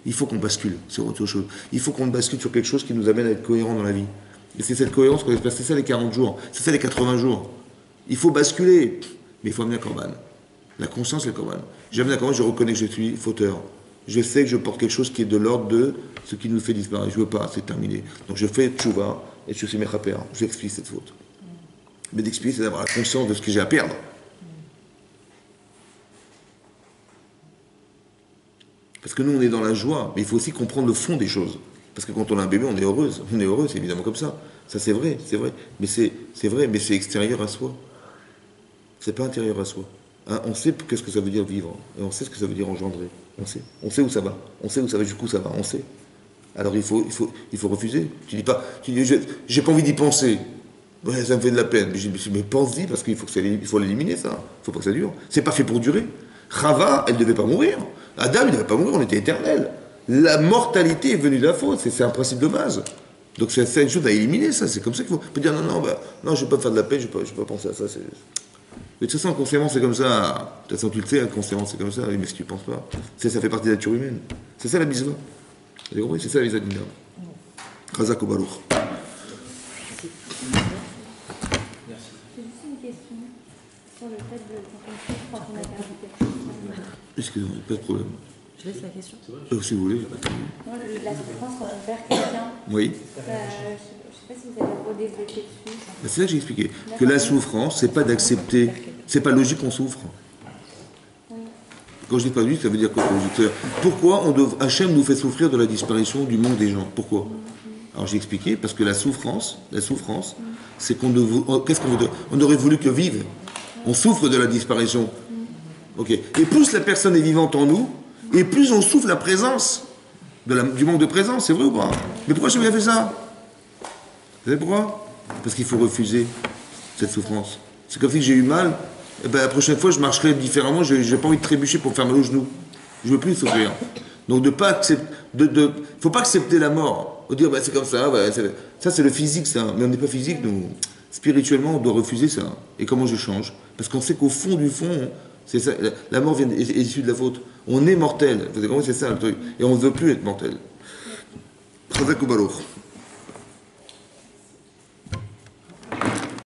Il faut qu'on bascule sur autre chose. Il faut qu'on bascule sur quelque chose qui nous amène à être cohérent dans la vie. Et c'est cette cohérence qu'on va se passer. C'est ça les 40 jours. C'est ça les 80 jours. Il faut basculer. Mais il faut amener la korban. La conscience, la korban. J'amène la korban, je reconnais que je suis fauteur. Je sais que je porte quelque chose qui est de l'ordre de ce qui nous fait disparaître. Je ne veux pas, c'est terminé. Donc je fais tchouva et je suis mechaper. J'explie cette faute. Mais d'expliquer, c'est d'avoir la conscience de ce que j'ai à perdre. Parce que nous, on est dans la joie, mais il faut aussi comprendre le fond des choses. Parce que quand on a un bébé, on est heureuse. On est heureux, c'est évidemment comme ça. Ça, c'est vrai, c'est vrai. Mais c'est vrai, mais c'est extérieur à soi. C'est pas intérieur à soi. Hein, on sait qu'est-ce que ça veut dire vivre. Et on sait ce que ça veut dire engendrer. On sait. On sait où ça va. On sait où ça va, jusqu'où ça va. On sait. Alors il faut refuser. Tu dis pas, j'ai pas envie d'y penser. Ouais, ça me fait de la peine. Mais pense-y, parce qu'il faut l'éliminer, ça. Il faut pas que ça dure. C'est pas fait pour durer. Chava, elle ne devait pas mourir. Adam, il ne devait pas mourir, on était éternel. La mortalité est venue de la faute. C'est un principe de base. Donc c'est une chose à éliminer, ça. C'est comme ça qu'il faut. On peut dire non, je ne vais pas me faire de la peine, je ne vais pas penser à ça. Mais de toute façon, inconsciemment, c'est comme ça. De toute façon, tu le sais, inconsciemment, c'est comme ça. Mais si tu ne penses pas, ça fait partie de la nature humaine. C'est ça la bisva. Vous avez compris? C'est ça la bisva d'Inda. Razak ou Baruch. Merci. J'ai juste une question sur le fait de quand on souffre, quand on a perdu quelque chose. Excusez-moi, pas de problème. Je laisse la question. Si vous voulez. Moi, la souffrance quand on perd quelqu'un, Oui. je ne sais pas si vous avez redéveloppé dessus. C'est ça que j'ai expliqué. Que la souffrance, c'est pas d'accepter. C'est pas logique qu'on souffre. Quand je dis pas logique, ça veut dire quoi? Pourquoi Hachem nous fait souffrir de la disparition du monde des gens? Pourquoi? Alors j'ai expliqué, parce que la souffrance, c'est qu'est-ce qu'on veut? On aurait voulu que vive. On souffre de la disparition. Ok. Et plus la personne est vivante en nous, et plus on souffre la présence, du manque de présence, c'est vrai ou pas? Mais pourquoi je m'ai fait ça? Vous savez pourquoi? Parce qu'il faut refuser cette souffrance. C'est comme si j'ai eu mal, et la prochaine fois je marcherai différemment, je n'ai pas envie de trébucher pour faire mal au genou. Je ne veux plus souffrir. Donc faut pas accepter la mort. Faut dire c'est comme ça, ça c'est le physique ça, mais on n'est pas physique, nous. Spirituellement on doit refuser ça. Et comment je change? Parce qu'on sait qu'au fond du fond, c'est ça, la mort est issue de la faute. On est mortel, vous avez compris, c'est ça le truc. Et on ne veut plus être mortel. Chazak ou Baruch.